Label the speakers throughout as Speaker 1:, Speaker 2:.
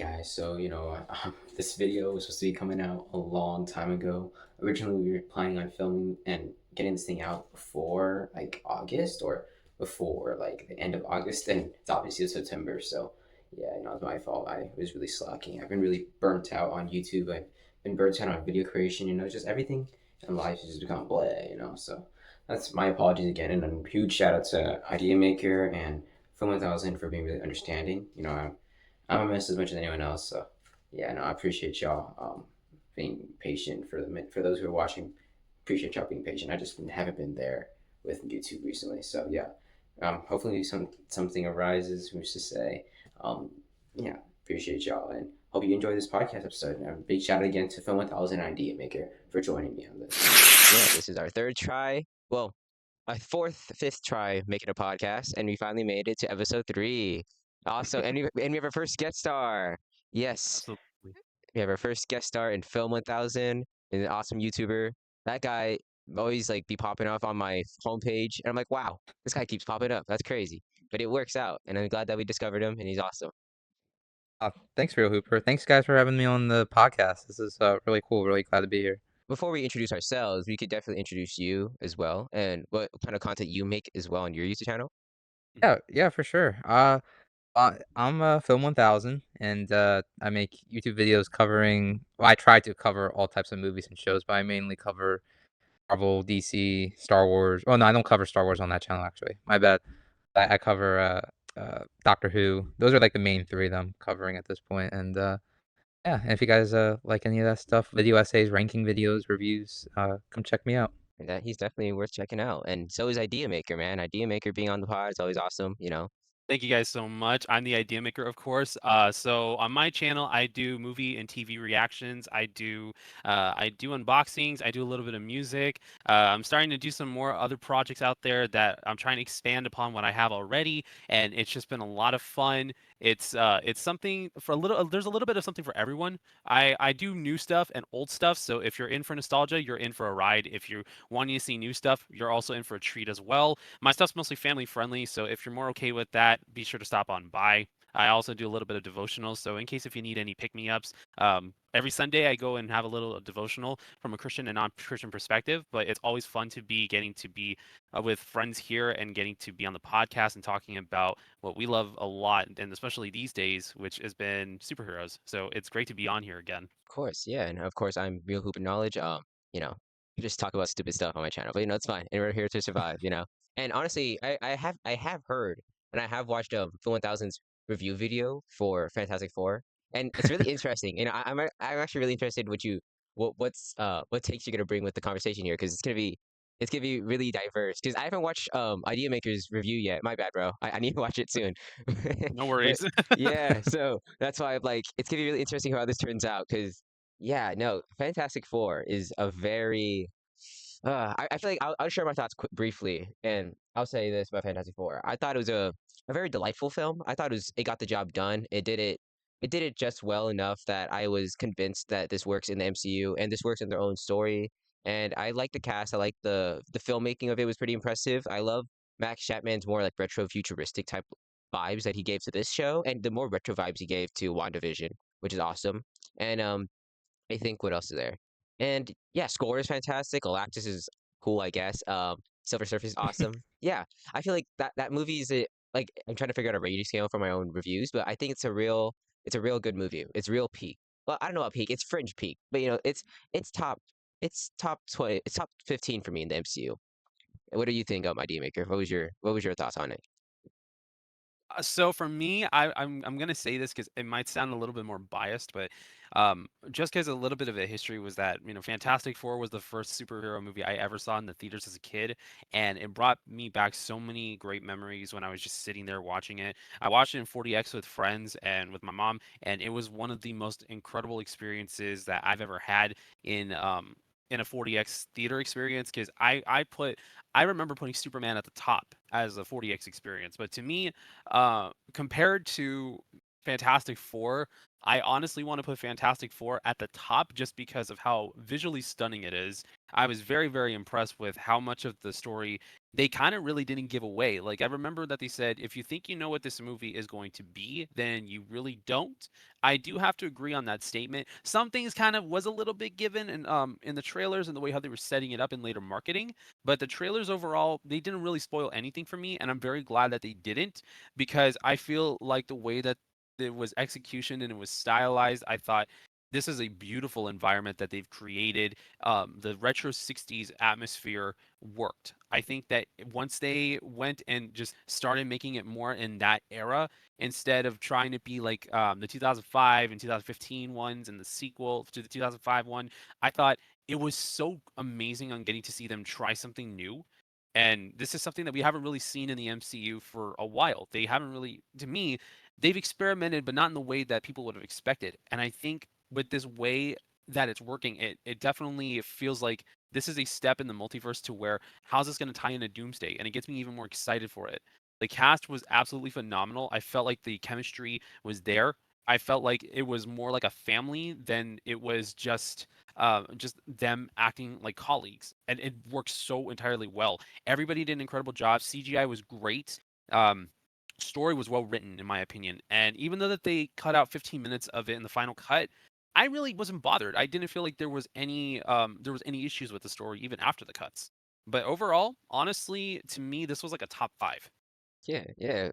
Speaker 1: guys. This video was supposed to be coming out a long time ago. Originally, we were planning on filming and getting this thing out before like August or before like the end of August, and it's obviously September. So, yeah, it's my fault. I was really slacking. I've been really burnt out on YouTube. I've been burnt out on video creation. Just everything in life has just become blah. So, that's my apologies again, and a huge shout out to Idea Maker and Film 1000 for being really understanding. I'm a mess as much as anyone else. So yeah, no, I appreciate y'all being patient for those who are watching. Appreciate y'all being patient. I just haven't been there with YouTube recently. So yeah, hopefully something arises. Who's to say? Um, yeah, appreciate y'all and hope you enjoy this podcast episode. And a big shout out again to Film 1000 Idea Maker for joining me on this.
Speaker 2: Yeah, this is our third try. Well, our fifth try making a podcast, and we finally made it to episode 3. Also, and we have our first guest star. Yes,
Speaker 3: Absolutely.
Speaker 2: we have our first guest star in Film 1000, an awesome YouTuber. That guy always like be popping up on my homepage, and I'm like, wow, this guy keeps popping up. That's crazy, but it works out, and I'm glad that we discovered him, and he's awesome.
Speaker 4: Thanks, Real Hooper. Thanks, guys, for having me on the podcast. This is really cool. Really glad to be here.
Speaker 2: Before we introduce ourselves, we could definitely introduce you as well, and what kind of content you make as well on your YouTube channel.
Speaker 4: Yeah, for sure. I'm Film 1000, and I make YouTube videos covering. Well, I try to cover all types of movies and shows, but I mainly cover Marvel, DC, Star Wars. Oh no, I don't cover Star Wars on that channel actually. My bad. I cover Doctor Who. Those are like the main three that I'm covering at this point, and yeah, and if you guys like any of that stuff, video essays, ranking videos, reviews, come check me out.
Speaker 2: And that he's definitely worth checking out. And so is Idea Maker, man. Idea Maker being on the pod is always awesome.
Speaker 3: Thank you guys so much. I'm the idea maker, of course. So on my channel, I do movie and TV reactions. I do unboxings. I do a little bit of music. I'm starting to do some more other projects out there that I'm trying to expand upon what I have already, and it's just been a lot of fun. It's something for a little. There's a little bit of something for everyone. I do new stuff and old stuff. So if you're in for nostalgia, you're in for a ride. If you're wanting to see new stuff, you're also in for a treat as well. My stuff's mostly family friendly, so if you're more okay with that, be sure to stop on by. I also do a little bit of devotionals, so in case if you need any pick-me-ups, every Sunday I go and have a little devotional from a Christian and non-Christian perspective. But it's always fun to be getting to be with friends here and getting to be on the podcast and talking about what we love a lot, and especially these days, which has been superheroes. So it's great to be on here again.
Speaker 2: Of course, yeah. And of course, I'm Real Hoop and Knowledge. You know, I just talk about stupid stuff on my channel, but it's fine. And we're here to survive. And honestly, I have heard and I have watched Film 1000's review video for Fantastic Four, and it's really interesting. I'm actually really interested what takes you're gonna bring with the conversation here, because it's gonna be really diverse. Because I haven't watched Idea Maker's review yet. My bad, bro. I need to watch it soon.
Speaker 3: No
Speaker 2: But
Speaker 3: worries.
Speaker 2: yeah, so that's why I'm like, it's gonna be really interesting how this turns out. Because yeah, no, Fantastic Four is a very I feel like I'll share my thoughts briefly, and I'll say this about Fantastic Four. I thought it was a very delightful film. I thought it got the job done. It did it just well enough that I was convinced that this works in the MCU and this works in their own story. And I like the cast. I like the filmmaking of it was pretty impressive. I love Max Chapman's more like retro futuristic type vibes that he gave to this show, and the more retro vibes he gave to WandaVision, which is awesome. And I think what else is there? And yeah, score is fantastic. Galactus is cool, I guess. Silver Surfer is awesome. Yeah, I feel like that movie is like, I'm trying to figure out a rating scale for my own reviews, but I think it's a real good movie. It's real peak. Well, I don't know about peak. It's fringe peak, but it's top it's top 20. It's top 15 for me in the MCU. What do you think of Idea Maker? What was your thoughts on it?
Speaker 3: So for me, I'm gonna say this because it might sound a little bit more biased, but just because a little bit of a history was that Fantastic Four was the first superhero movie I ever saw in the theaters as a kid, and it brought me back so many great memories when I was just sitting there watching it. I watched it in 40x with friends and with my mom, and it was one of the most incredible experiences that I've ever had in a 40x theater experience because I remember putting Superman at the top as a 40x experience. But to me, compared to Fantastic Four, I honestly want to put Fantastic Four at the top just because of how visually stunning it is. I was very, very impressed with how much of the story they kind of really didn't give away. Like, I remember that they said, if you think you know what this movie is going to be, then you really don't. I do have to agree on that statement. Some things kind of was a little bit given in the trailers and the way how they were setting it up in later marketing, but the trailers overall, they didn't really spoil anything for me, and I'm very glad that they didn't, because I feel like the way that it was execution and it was stylized, I thought this is a beautiful environment that they've created. The retro 60s atmosphere worked. I think that once they went and just started making it more in that era, instead of trying to be like the 2005 and 2015 ones and the sequel to the 2005 one, I thought it was so amazing on getting to see them try something new. And this is something that we haven't really seen in the MCU for a while. They haven't really, to me, they've experimented, but not in the way that people would have expected. And I think with this way that it's working, it definitely feels like this is a step in the multiverse to where how's this going to tie into Doomsday? And it gets me even more excited for it. The cast was absolutely phenomenal. I felt like the chemistry was there. I felt like it was more like a family than it was just them acting like colleagues, and it worked so entirely well. Everybody did an incredible job. CGI was great. Um, Story was well written in my opinion, and even though that they cut out 15 minutes of it in the final cut, I really wasn't bothered. I didn't feel like there was any issues with the story even after the cuts. But overall, honestly, to me, this was like a top 5.
Speaker 2: Yeah, yeah.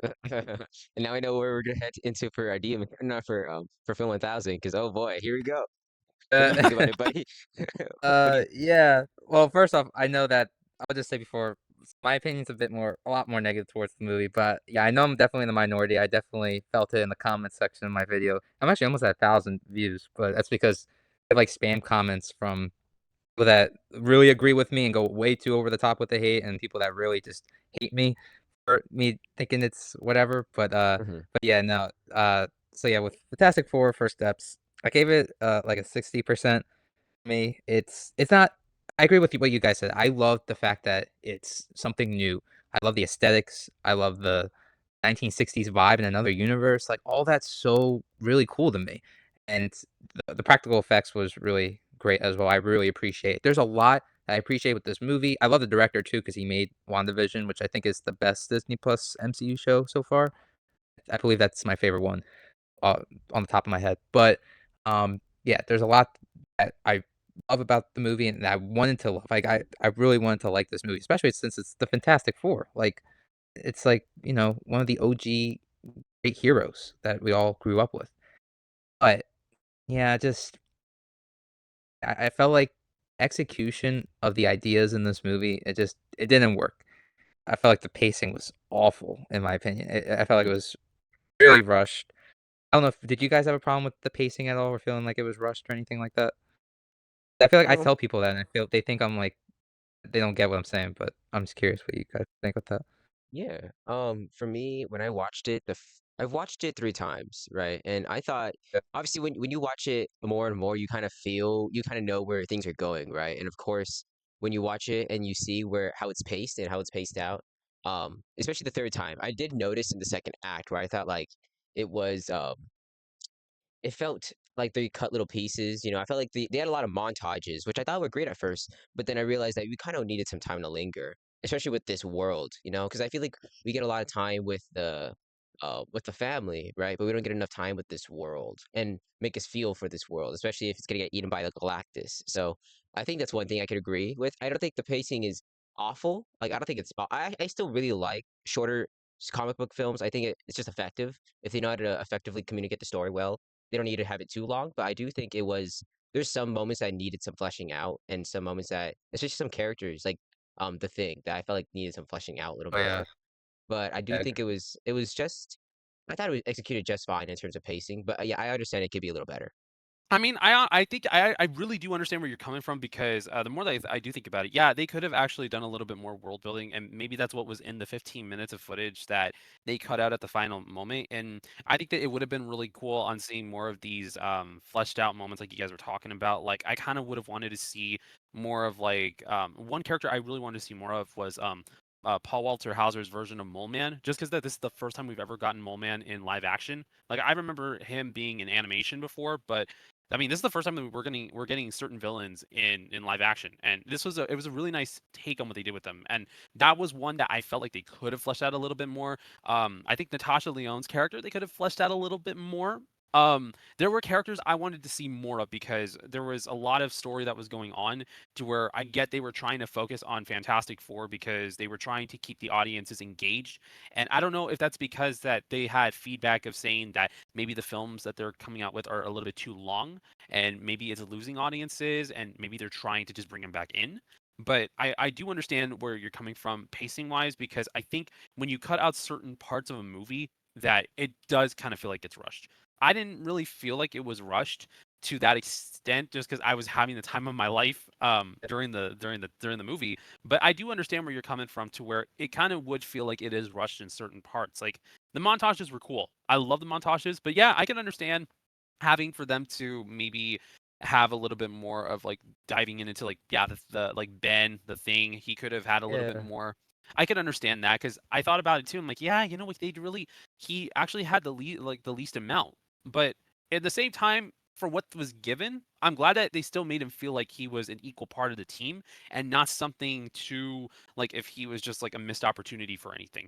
Speaker 2: And now I know where we're gonna head into for idea, not for film 1000. Because oh boy, here we go. What do you think about it, buddy? What do you?
Speaker 4: Yeah. Well, first off, I know that I'll just say before my opinion's a lot more negative towards the movie, but yeah, I know I'm definitely in the minority. I definitely felt it in the comment section of my video. I'm actually almost at 1,000 views, but that's because I have like spam comments from people that really agree with me and go way too over the top with the hate, and people that really just hate me for me thinking it's whatever.
Speaker 2: Mhm.
Speaker 4: But yeah, no. So yeah, with Fantastic Four First Steps, I gave it like a 60%. Me, it's not. I agree with you, what you guys said. I love the fact that it's something new. I love the aesthetics. I love the 1960s vibe in another universe. Like all that's so really cool to me, and the practical effects was really great as well. I really appreciate. There's a lot I appreciate with this movie. I love the director too because he made WandaVision, which I think is the best Disney Plus MCU show so far. I believe that's my favorite one uh, on the top of my head. But yeah, there's a lot that I love about the movie and that I wanted to love. Like I really wanted to like this movie, especially since it's the Fantastic Four. Like it's like, one of the OG great heroes that we all grew up with. But yeah, just I felt like execution of the ideas in this movie, it didn't work. I felt like the pacing was awful, in my opinion. I felt like it was really rushed. I don't know if did you guys have a problem with the pacing at all, or feeling like it was rushed or anything like that? I feel like I
Speaker 2: Um,
Speaker 4: tell people that, and I feel they think I'm like they don't get what I'm saying, but I'm just curious what you guys think with that.
Speaker 2: yeah. For me, when I watched it, I've watched it 3 times, right? And I thought,
Speaker 4: Yeah.
Speaker 2: obviously, when you watch it more and more, you kind of know where things are going, right? And of course, when you watch it and you see where how it's paced and how it's paced out, especially the third time, I did notice in the second act where I thought like it was it felt like they cut little pieces. I felt like they had a lot of montages, which I thought were great at first, but then I realized that we kind of needed some time to linger, especially with this world, because I feel like we get a lot of time with the family, right? But we don't get enough time with this world and make us feel for this world, especially if it's gonna get eaten by the Galactus. So I think that's one thing I could agree with. I don't think the pacing is awful. Like I don't think I still really like shorter comic book films. I think it's just effective if they know how to effectively communicate the story well. They don't need to have it too long, but I do think there's some moments that needed some fleshing out and some moments that especially some characters like the thing that I felt like needed some fleshing out a little
Speaker 4: Oh
Speaker 2: more.
Speaker 4: yeah,
Speaker 2: But I do
Speaker 4: yeah,
Speaker 2: think it was just I thought it was executed just fine in terms of pacing, but yeah, I understand it could be a little better.
Speaker 3: I mean, I think I really do understand where you're coming from because the more that I do think about it, yeah, they could have actually done a little bit more world building, and maybe that's what was in the 15 minutes of footage that they cut out at the final moment. And I think that it would have been really cool on seeing more of these fleshed out moments, like you guys were talking about. Like, I kind of would have wanted to see more of like one character I really wanted to see more of was Paul Walter Hauser's version of Mole Man, just because this is the first time we've ever gotten Mole Man in live action. Like I remember him being in animation before, but I mean this is the first time that we're getting certain villains in live action, and it was a really nice take on what they did with them, and that was one that I felt like they could have fleshed out a little bit more. I think Natasha Lyonne's character they could have fleshed out a little bit more. There were characters I wanted to see more of because there was a lot of story that was going on to where I get they were trying to focus on Fantastic Four because they were trying to keep the audiences engaged. And I don't know if that's because that they had feedback of saying that maybe the films that they're coming out with are a little bit too long and maybe it's losing audiences and maybe they're trying to just bring them back in. But I do understand where you're coming from pacing wise because I think when you cut out certain parts of a movie that it does kind of feel like it's rushed. I didn't really feel like it was rushed to that extent just because I was having the time of my life during the movie. But I do understand where you're coming from to where it kind of would feel like it is rushed in certain parts. Like the montages were cool. I love the montages, but yeah, I can understand having for them to maybe have a little bit more of like diving into like the like Ben the Thing he could have had a little bit
Speaker 4: Yeah.
Speaker 3: more. I could understand that because I thought about it too. I'm like, yeah, like they really he actually had the least amount, but at the same time, for what was given, I'm glad that they still made him feel like he was an equal part of the team and not something too like if he was just like a missed opportunity for anything.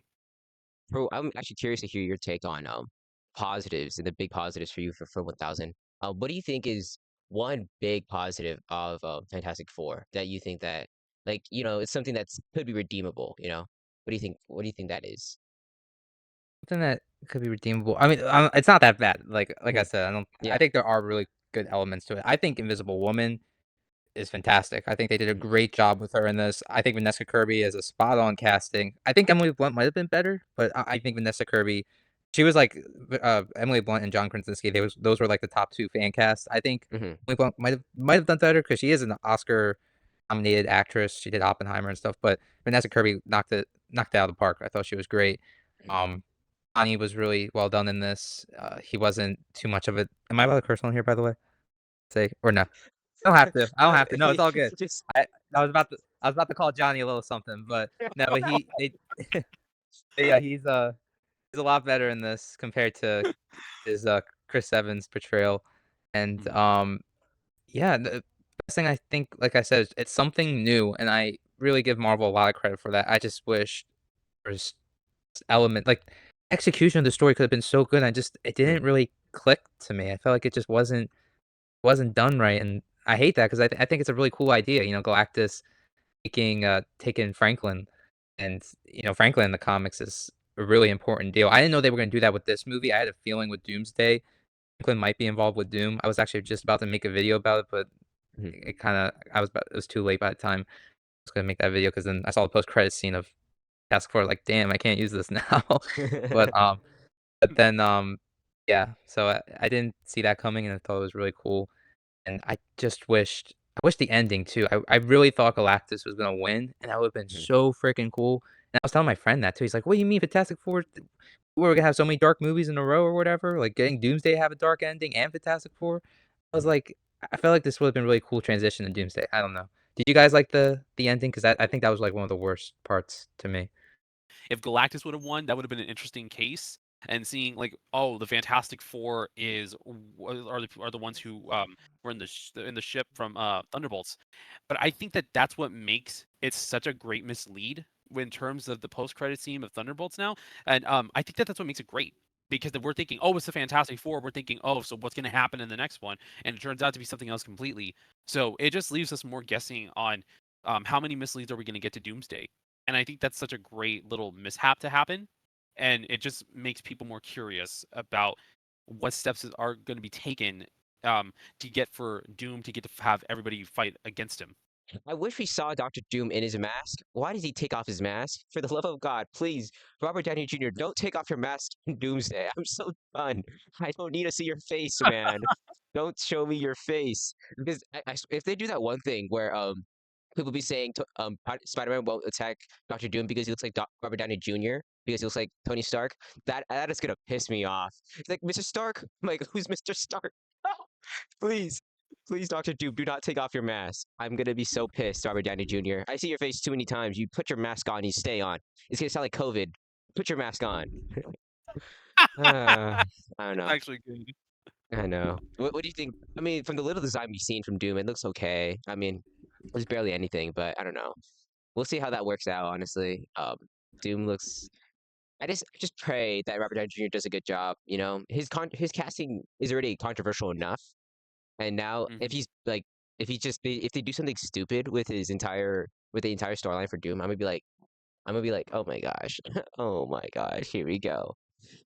Speaker 2: Bro, I'm actually curious to hear your take on positives and the big positives for you for 1000. What do you think is one big positive of Fantastic Four that you think that it's something that's could be redeemable, you know? What do you think? What do you think that is?
Speaker 4: Something that could be redeemable. I mean, it's not that bad. Like I
Speaker 2: Mhm.
Speaker 4: said, I
Speaker 2: Yeah.
Speaker 4: think there are really good elements to it. I think Invisible Woman is fantastic. I think they did a
Speaker 2: Mhm.
Speaker 4: great job with her in this. I think Vanessa Kirby is a spot on casting. I think Emily Blunt might have been better, but I think Vanessa Kirby, she was like Emily Blunt and John Krasinski. Those were like the top two fan casts. I think
Speaker 2: Mhm.
Speaker 4: Emily Blunt might have done better because she is an Oscar nominated actress. She did Oppenheimer and stuff, but Vanessa Kirby knocked it out of the park. I thought she was great.
Speaker 2: Mhm.
Speaker 4: Um, Ani was really well done in this. He wasn't too much of it. Am I allowed to curse on here, by the way? Say or no? I don't have to. I don't have to. No, it's all good.
Speaker 2: Just
Speaker 4: I I was about to call Johnny a little something, but no, but yeah, he's a lot better in this compared to his Chris Evans portrayal. And
Speaker 3: Mhm.
Speaker 4: yeah, the best thing I think, like I said, it's something new, and I really give Marvel a lot of credit for that. I just wish there's element like execution of the story could have been so good. It
Speaker 2: Mhm.
Speaker 4: didn't really click to me. I felt like it just wasn't done right, and I hate that because I think it's a really cool idea. Galactus taking Franklin, and Franklin in the comics is a really important deal. I didn't know they were going to do that with this movie. I had a feeling with Doomsday, Franklin might be involved with Doom. I was actually just about to make a video about it, but
Speaker 2: Mhm.
Speaker 4: it was too late by the time I was going to make that video because then I saw the post credit scene of Task Force. Like, damn, I can't use this now. but um, but then yeah. So I didn't see that coming, and I thought it was really cool. And I wish the ending too. I really thought Galactus was gonna win, and that would've been
Speaker 2: Mhm.
Speaker 4: so freaking cool. And I was telling my friend that too. He's like, "What do you mean Fantastic Four? We're gonna have so many dark movies in a row or whatever? Like getting Doomsday to have a dark ending and Fantastic Four?" I was
Speaker 2: Mhm.
Speaker 4: like, I felt like this would have been really cool transition to Doomsday. I don't know. Did you guys like the ending? Because I think that was like one of the worst parts to me.
Speaker 3: If Galactus would have won, that would have been an interesting case. And seeing like, oh, the Fantastic Four are the ones who were in the ship from Thunderbolts. But I think that that's what makes it such a great mislead in terms of the post credit scene of Thunderbolts now. And I think that that's what makes it great because we're thinking, oh, it's the Fantastic Four. We're thinking, oh, so what's going to happen in the next one? And it turns out to be something else completely. So it just leaves us more guessing on how many misleads are we going to get to Doomsday. And I think that's such a great little mishap to happen. And it just makes people more curious about what steps are going to be taken to get for Doom to get to have everybody fight against him.
Speaker 2: I wish we saw Doctor Doom in his mask. Why does he take off his mask? For the love of God, please, Robert Downey Jr., don't take off your mask in Doomsday. I'm so done. I don't need to see your face, man. Don't show me your face. Because if they do that one thing where people be saying Spider-Man won't attack Doctor Doom because he looks like Robert Downey Jr. because he looks like Tony Stark, that is gonna piss me off. It's like Mr. Stark. I'm like, who's Mr. Stark? Please. Please, Doctor Doom, do not take off your mask. I'm gonna be so pissed, Robert Downey Jr. I see your face too many times. You put your mask on, you stay on. It's gonna sound like COVID. Put your mask on. I don't
Speaker 3: It's
Speaker 2: know.
Speaker 3: actually good.
Speaker 2: I know. What do you think? I mean, from the little design we've seen from Doom, it looks okay. I mean, there's barely anything, but I don't know. We'll see how that works out, honestly. Doom looks. I just pray that Robert Downey Jr. does a good job. You know, his casting is already controversial enough, and now if
Speaker 3: Mhm.
Speaker 2: he's like, if they do something stupid with the entire storyline for Doom, I'm gonna be like, oh my gosh, oh my gosh, here we go.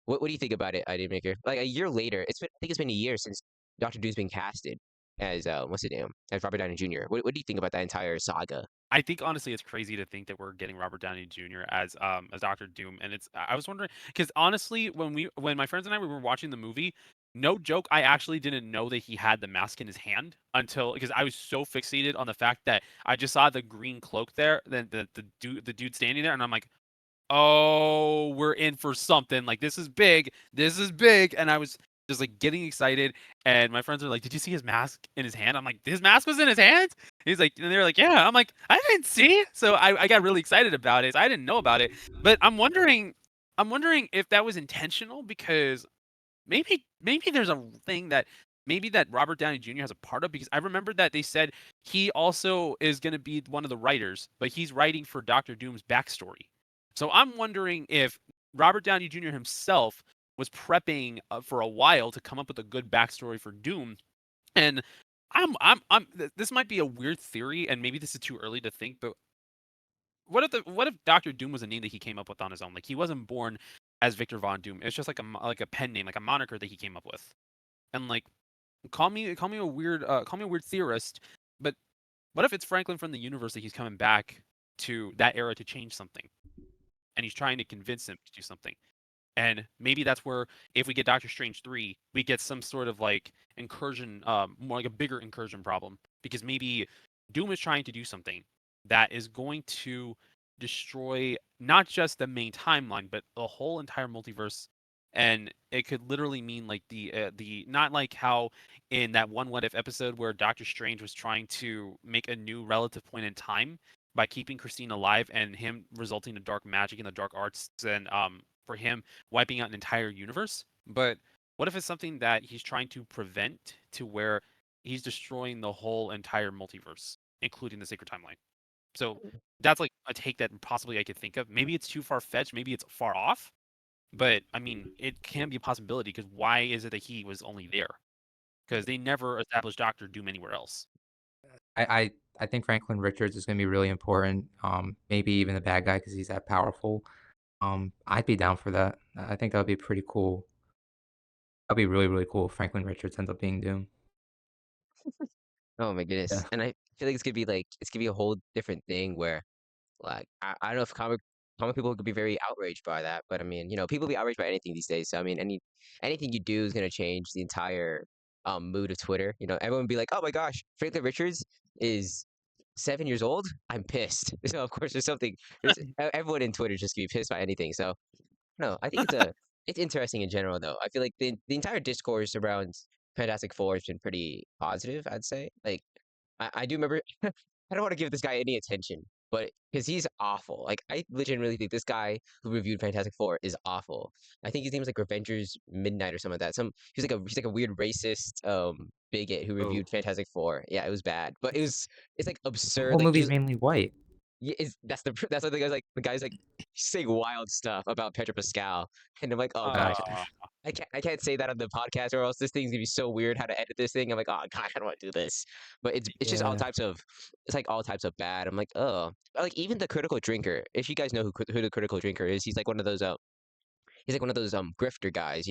Speaker 2: What do you think about it, Idea Maker? Like a year later, I think it's been a year since Doctor Doom's been casted as what's his name? As Robert Downey Jr. What do you think about that entire saga?
Speaker 3: I think honestly, it's crazy to think that we're getting Robert Downey Jr. As Doctor Doom, and I was wondering because honestly, when my friends and I we were watching the movie, no joke, I actually didn't know that he had the mask in his hand until because I was so fixated on the fact that I just saw the green cloak there, then the dude standing there, and I'm like, oh, we're in for something. Like this is big. This is big. And I was just like getting excited. And my friends were like, "Did you see his mask in his hand?" I'm like, "His mask was in his hand?" He's like, and they're like, "Yeah." I'm like, "I didn't see." So I got really excited about it. So I didn't know about it. But I'm wondering if that was intentional because maybe there's a thing that maybe that Robert Downey Jr. has a part of because I remember that they said he also is going to be one of the writers, but he's writing for Doctor Doom's backstory. So I'm wondering if Robert Downey Jr. himself was prepping for a while to come up with a good backstory for Doom, and this might be a weird theory, and maybe this is too early to think, but what if Doctor Doom was a name that he came up with on his own? Like he wasn't born as Victor Von Doom. It's just like a pen name, like a moniker that he came up with. And like call me a weird theorist, but what if it's Franklin from the universe that he's coming back to that era to change something, and he's trying to convince him to do something. And maybe that's where if we get Doctor Strange 3, we get some sort of like incursion, more like a bigger incursion problem because maybe Doom is trying to do something that is going to destroy not just the main timeline but the whole entire multiverse. And it could literally mean like the not like how in that one What If episode where Doctor Strange was trying to make a new relative point in time by keeping Christine alive and him resulting in dark magic and the dark arts and for him wiping out an entire universe. But what if it's something that he's trying to prevent to where he's destroying the whole entire multiverse, including the sacred timeline? So that's like a take that possibly I could think of. Maybe it's too far fetched, maybe it's far off, but I mean, it can be a possibility because why is it that he was only there? Because they never established Doctor Doom anywhere else.
Speaker 4: I think Franklin Richards is gonna be really important. Maybe even the bad guy because he's that powerful. I'd be down for that. I think that would be pretty cool. That'd be really, really cool if Franklin Richards ends up being Doom.
Speaker 2: Oh my
Speaker 4: Yeah.
Speaker 2: goodness. And I feel like it's gonna be a whole different thing where like I don't know if comic people could be very outraged by that, but I mean, people be outraged by anything these days. So I mean, anything you do is gonna change the entire mood of Twitter. Everyone would be like, "Oh my gosh, Franklin Richards is 7 years old. I'm pissed." So of course, everyone in Twitter just gonna be pissed by anything. So no, I think it's interesting in general though. I feel like the entire discourse around Fantastic Four has been pretty positive, I'd say. Like I do remember I don't want to give this guy any attention, but because he's awful. Like I legitimately think this guy who reviewed Fantastic Four is awful. I think his name was like Revengers Midnight or something like that. He's like a weird racist bigot who
Speaker 4: Oh,
Speaker 2: reviewed Fantastic Four. Yeah, it was bad. But it's like
Speaker 4: the
Speaker 2: absurd.
Speaker 4: whole
Speaker 2: Like
Speaker 4: movie's mainly white.
Speaker 2: yeah, that's what the guy's like saying wild stuff about Pedro Pascal, and I'm like, oh gosh,
Speaker 3: Uh,
Speaker 2: I can't say that on the podcast, or else this thing's gonna be so weird how to edit this thing. I'm like, oh gosh, I don't want to do this, but it's just
Speaker 4: Yeah.
Speaker 2: it's like all types of bad. I'm like, oh, like even the critical drinker. If you guys know who the critical drinker is, he's like one of those grifter guys,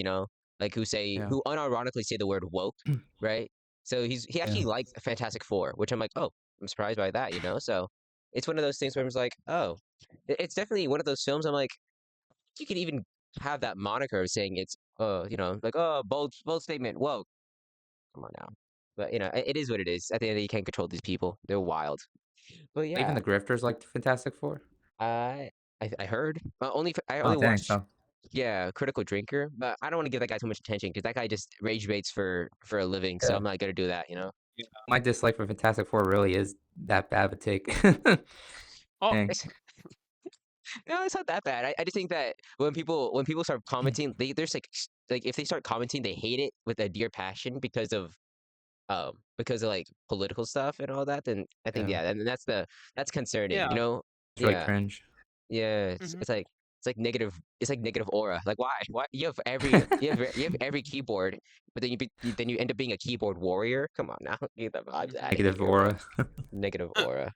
Speaker 2: like
Speaker 4: Yeah.
Speaker 2: who unironically say the word woke, right? So he
Speaker 4: Yeah.
Speaker 2: actually liked Fantastic Four, which I'm like, oh, I'm surprised by that. So it's one of those things where I'm just like, oh, it's definitely one of those films. I'm like, you could even have that moniker of saying it's, like, oh, bold statement, woke. Come on now, but it is what it is. At the end of the day, you can't control these people. They're wild. But
Speaker 4: Even
Speaker 2: yeah,
Speaker 4: the grifters like Fantastic Four?
Speaker 2: I I heard I
Speaker 4: Oh,
Speaker 2: only
Speaker 4: dang,
Speaker 2: watched.
Speaker 4: so
Speaker 2: Yeah, critical drinker, but I don't want to give that guy too much attention because that guy just rage baits for a living. So
Speaker 4: yeah.
Speaker 2: I'm not gonna do that.
Speaker 3: Yeah.
Speaker 4: My dislike for Fantastic Four really is that bad of a take.
Speaker 3: Oh,
Speaker 4: Dang.
Speaker 2: No, it's not that bad. I just think that when people start commenting, there's like if they start commenting, they hate it with a dear passion because of like political stuff and all that. Then I think
Speaker 4: Yeah,
Speaker 2: and that's concerning.
Speaker 3: yeah.
Speaker 4: it's really
Speaker 2: Yeah,
Speaker 4: cringe.
Speaker 2: yeah.
Speaker 3: Mhm.
Speaker 2: It's like negative. It's like negative aura. Like why? Why you have every keyboard, but then then you end up being a keyboard warrior. Come on now, get the vibes
Speaker 3: Mhm.
Speaker 2: out of
Speaker 4: Negative
Speaker 2: here, bro.
Speaker 4: aura.
Speaker 2: Negative
Speaker 3: Uh,
Speaker 2: aura.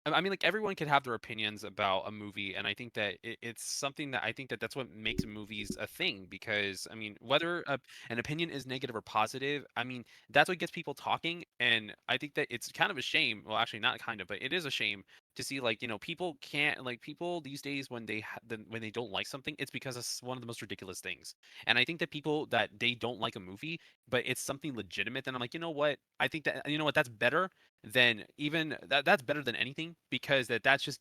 Speaker 3: I mean, like everyone can have their opinions about a movie, and I think that it's something that I think that that's what makes movies a thing. Because I mean, whether an opinion is negative or positive, I mean, that's what gets people talking. And I think that it's kind of a shame. Well, actually, not kind of, but it is a shame to see like people can't like people these days when when they don't like something, it's because it's one of the most ridiculous things. And I think that people that they don't like a movie, but it's something legitimate, then I'm like, you know what? I think that you know what that's better then even that's better than anything because that's just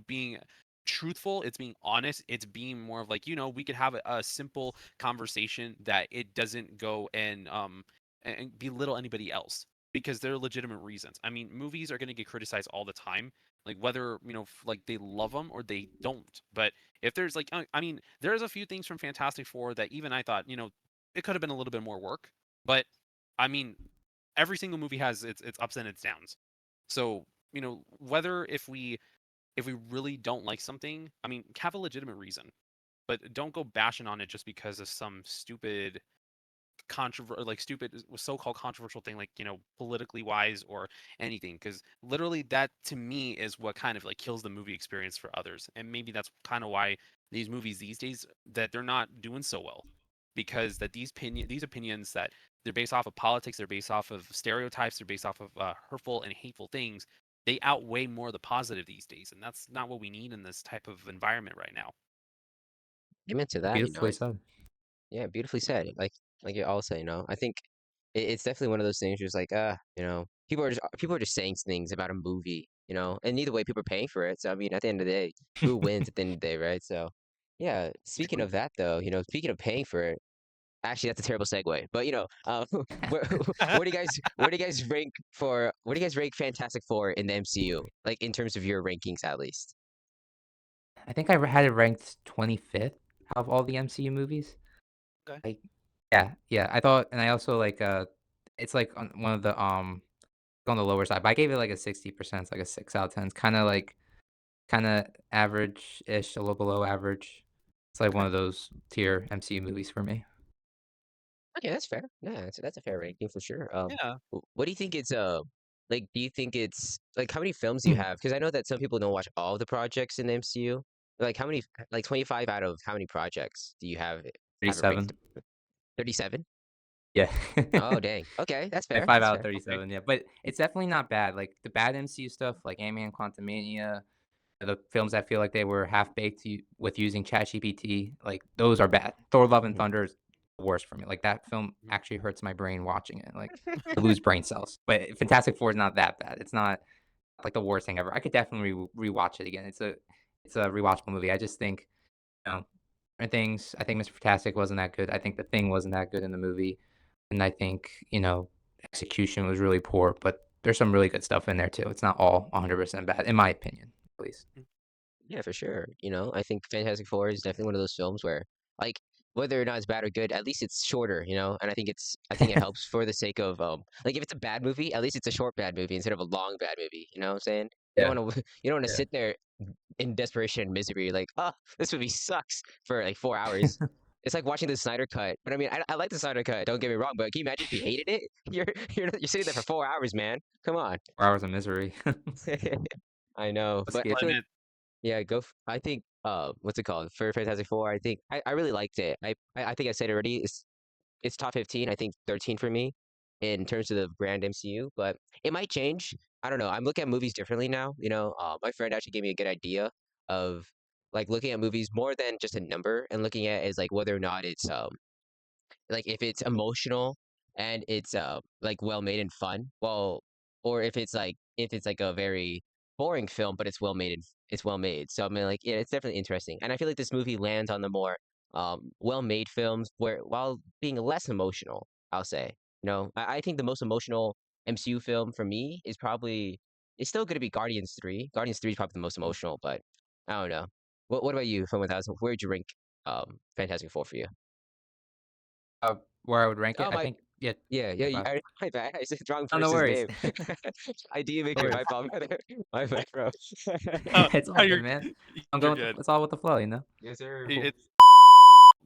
Speaker 3: being truthful, it's being honest, it's being more of like we could have a simple conversation that it doesn't go and belittle anybody else because they're legitimate reasons. I mean, movies are going to get criticized all the time, like whether like they love them or they don't. But if there's like I mean there's a few things from Fantastic Four that even I thought it could have been a little bit more work, but I mean every single movie has its ups and its downs. So, whether if we really don't like something, I mean, have a legitimate reason, but don't go bashing on it just because of some stupid stupid so-called controversial thing like, politically wise or anything because literally that to me is what kind of like kills the movie experience for others. And maybe that's kind of why these movies these days that they're not doing so well because that these opinions that they're based off of politics, they're based off of stereotypes, they're based off of hurtful and hateful things. They outweigh more the positive these days, and that's not what we need in this type of environment right now.
Speaker 2: Amen to that.
Speaker 4: Beautifully said.
Speaker 2: Yeah, beautifully said. Like you all say, I think it's definitely one of those things. Just like, people are just saying things about a movie, and either way, people are paying for it. So I mean, at the end of the day, who wins at the end of the day, right? So, yeah. Speaking of that, though, speaking of paying for it, actually, that's a terrible segue. But where where do you guys rank Fantastic Four in the MCU? Like in terms of your rankings, at least.
Speaker 4: I think I had it ranked 25th out of all the MCU movies.
Speaker 3: Okay.
Speaker 4: Like, yeah, yeah. I thought, and I also like it's like on one of the on the lower side, but I gave it like a 60%. It's like a 6 out of 10. It's kind of average-ish, a little below average. It's like one
Speaker 3: Okay.
Speaker 4: of those tier MCU movies for me.
Speaker 2: Okay, that's fair. Yeah, that's a fair ranking for sure.
Speaker 3: Yeah.
Speaker 2: What do you think it's like? Do you think it's like how many films do you have? Because I know that some people don't watch all the projects in the MCU. Like how many? Like 25 out of how many projects do you have it ranked?
Speaker 4: 37.
Speaker 2: 37?
Speaker 4: Yeah.
Speaker 2: Oh, dang. Okay, that's
Speaker 4: Yeah,
Speaker 2: fair.
Speaker 4: 5
Speaker 2: That's
Speaker 4: out of
Speaker 2: fair.
Speaker 4: 37, yeah, but it's definitely not bad. Like, the bad MCU stuff, like Ant-Man Quantumania, the films that feel like they were half-baked with using ChatGPT, like, those are bad. Thor: Love and
Speaker 2: Mhm.
Speaker 4: Thunder is the worst for me. Like, that film
Speaker 3: Mhm.
Speaker 4: actually hurts my brain watching it, like, I lose brain cells. But Fantastic Four is not that bad. It's not, like, the worst thing ever. I could definitely rewatch it again. It's a rewatchable movie. I just think, you know, things I think Mr. Fantastic wasn't that good. I think The Thing wasn't that good in the movie, and I think, execution was really poor, but there's some really good stuff in there too. It's not all 100% bad, in my opinion, at least.
Speaker 2: Yeah, for sure. I think Fantastic Four is definitely one of those films where, like, whether or not it's bad or good, at least it's shorter, and I think it helps for the sake of like if it's a bad movie, at least it's a short bad movie instead of a long bad movie. You know what I'm saying? You
Speaker 4: Yeah,
Speaker 2: don't want to you don't want to
Speaker 4: yeah.
Speaker 2: sit there in desperation and misery, like, oh, this movie sucks for like 4 hours. It's like watching the Snyder Cut. But I mean, I like the Snyder Cut. Don't get me wrong, but can you imagine if you hated it? You're sitting there for 4 hours, man. Come on.
Speaker 4: 4 hours of misery.
Speaker 2: I know,
Speaker 4: Let's
Speaker 2: but I
Speaker 4: get
Speaker 2: feel
Speaker 3: And
Speaker 2: like
Speaker 3: it,
Speaker 2: yeah, I think what's it called? For Fantastic Four, I think I really liked it. I think I said it already. It's top 15. I think 13 for me in terms of the grand MCU, but it might change. I don't know. I'm looking at movies differently now. My friend actually gave me a good idea of like looking at movies more than just a number and looking at it as like whether or not it's like if it's emotional and it's like well made and fun, well, or if it's like a very boring film but it's well made and it's well made. So I mean, like, yeah, it's definitely interesting, and I feel like this movie lands on the more well made films where while being less emotional, I'll say. I think the most emotional MCU film for me is probably it's still gonna be Guardians 3. Guardians 3 is probably the most emotional, but I don't know. What about you, Film 1000? Where would you rank Fantastic Four for you?
Speaker 4: Where I would rank it,
Speaker 2: Oh
Speaker 4: I
Speaker 2: my
Speaker 4: think yeah.
Speaker 2: yeah, yeah,
Speaker 4: Go ahead.
Speaker 2: my bad. I said the wrong
Speaker 4: Oh, no
Speaker 2: person's
Speaker 4: worries.
Speaker 2: name. Idea
Speaker 4: No
Speaker 2: maker,
Speaker 4: worries.
Speaker 2: my fault, brother. My bad, bro.
Speaker 4: It's all good,
Speaker 3: You're
Speaker 4: man. I'm
Speaker 3: you're
Speaker 4: going with
Speaker 3: good.
Speaker 4: it's all with the flow, you know?
Speaker 2: Yes, sir.
Speaker 3: It's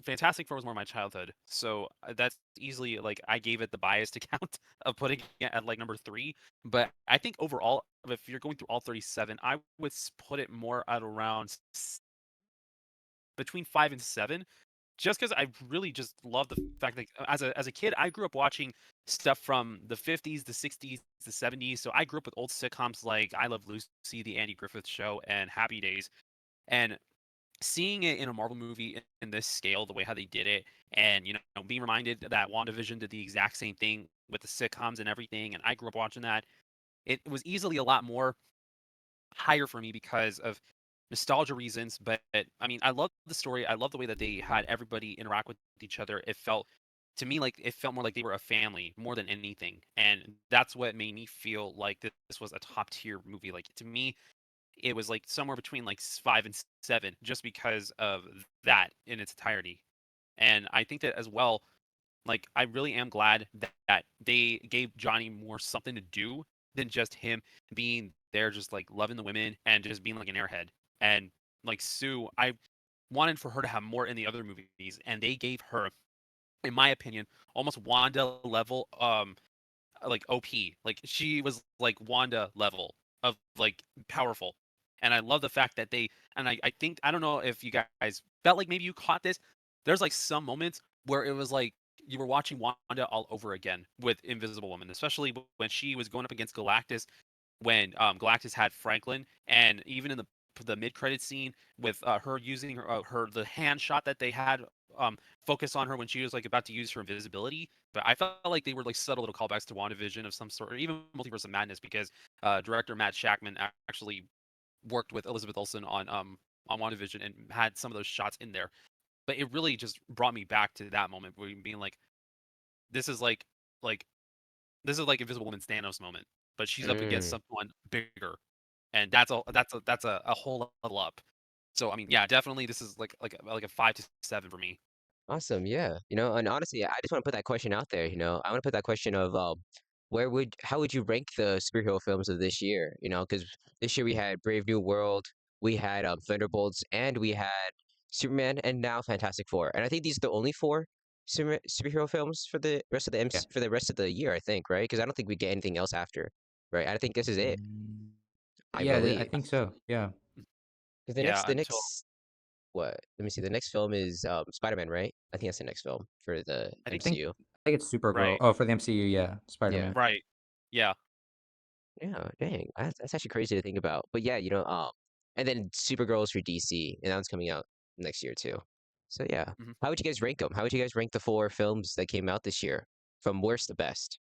Speaker 3: Fantastic Four was more my childhood, so that's easily like I gave it the biased account of putting it at like number 3. But I think overall, if you're going through all 37, I would put it more at around between 5 and 7, just because I really just love the fact that as a kid, I grew up watching stuff from the 50s, the 60s, the 70s. So I grew up with old sitcoms like I Love Lucy, The Andy Griffith Show, and Happy Days. And seeing it in a Marvel movie in this scale, the way how they did it, and being reminded that WandaVision did the exact same thing with the sitcoms and everything, and I grew up watching that, it was easily a lot more higher for me because of nostalgia reasons. But I mean, I love the story. I love the way that they had everybody interact with each other. It felt to me like it felt more like they were a family more than anything, and that's what made me feel like this was a top tier movie. Like to me, it was like somewhere between like 5 and 7, just because of that in its entirety. And I think that as well, like I really am glad that they gave Johnny more something to do than just him being there, just like loving the women and just being like an airhead. And like Sue, I wanted for her to have more in the other movies, and they gave her, in my opinion, almost Wanda level like OP. Like she was like Wanda level of like powerful. And I love the fact that I think I don't know if you guys felt like maybe you caught this. There's like some moments where it was like you were watching Wanda all over again with Invisible Woman, especially when she was going up against Galactus, when Galactus had Franklin, and even in the mid credit scene with her using her the hand shot that they had focus on her when she was like about to use her invisibility. But I felt like they were like subtle little callbacks to WandaVision of some sort, or even Multiverse of Madness, because director Matt Shackman actually worked with Elizabeth Olsen on WandaVision and had some of those shots in there. But it really just brought me back to that moment where being like, this is like this is like Invisible Woman's Thanos moment, but she's up against
Speaker 2: Mm.
Speaker 3: someone bigger, and that's a whole level up. So I mean, yeah, definitely this is like a 5 to 7 for me.
Speaker 2: Awesome, yeah. And honestly, I just want to put that question out there. I want to put that question of how would you rank the superhero films of this year? Because this year we had Brave New World, we had Thunderbolts, and we had Superman, and now Fantastic Four. And I think these are the only four superhero films for the rest of the
Speaker 4: Yeah.
Speaker 2: for the rest of the year, I think, right? Because I don't think we get anything else after, right? I think this is it, I
Speaker 4: Yeah, I
Speaker 2: believe.
Speaker 4: think so. Yeah.
Speaker 2: Because
Speaker 3: Yeah,
Speaker 2: the
Speaker 3: until
Speaker 2: next what? Let me see. The next film is Spider-Man, right? I think that's the next film for the
Speaker 3: I think
Speaker 4: I think
Speaker 2: MCU.
Speaker 4: I think it's Supergirl.
Speaker 3: right,
Speaker 4: Oh, for the MCU, yeah.
Speaker 2: Yeah.
Speaker 4: Spider-Man.
Speaker 3: right, yeah.
Speaker 2: Yeah, dang. That's actually crazy to think about. But yeah, and then Supergirl's for DC, and that one's coming out next year too. So yeah.
Speaker 3: Mhm.
Speaker 2: How would you guys rank them? How would you guys rank the four films that came out this year from worst to best?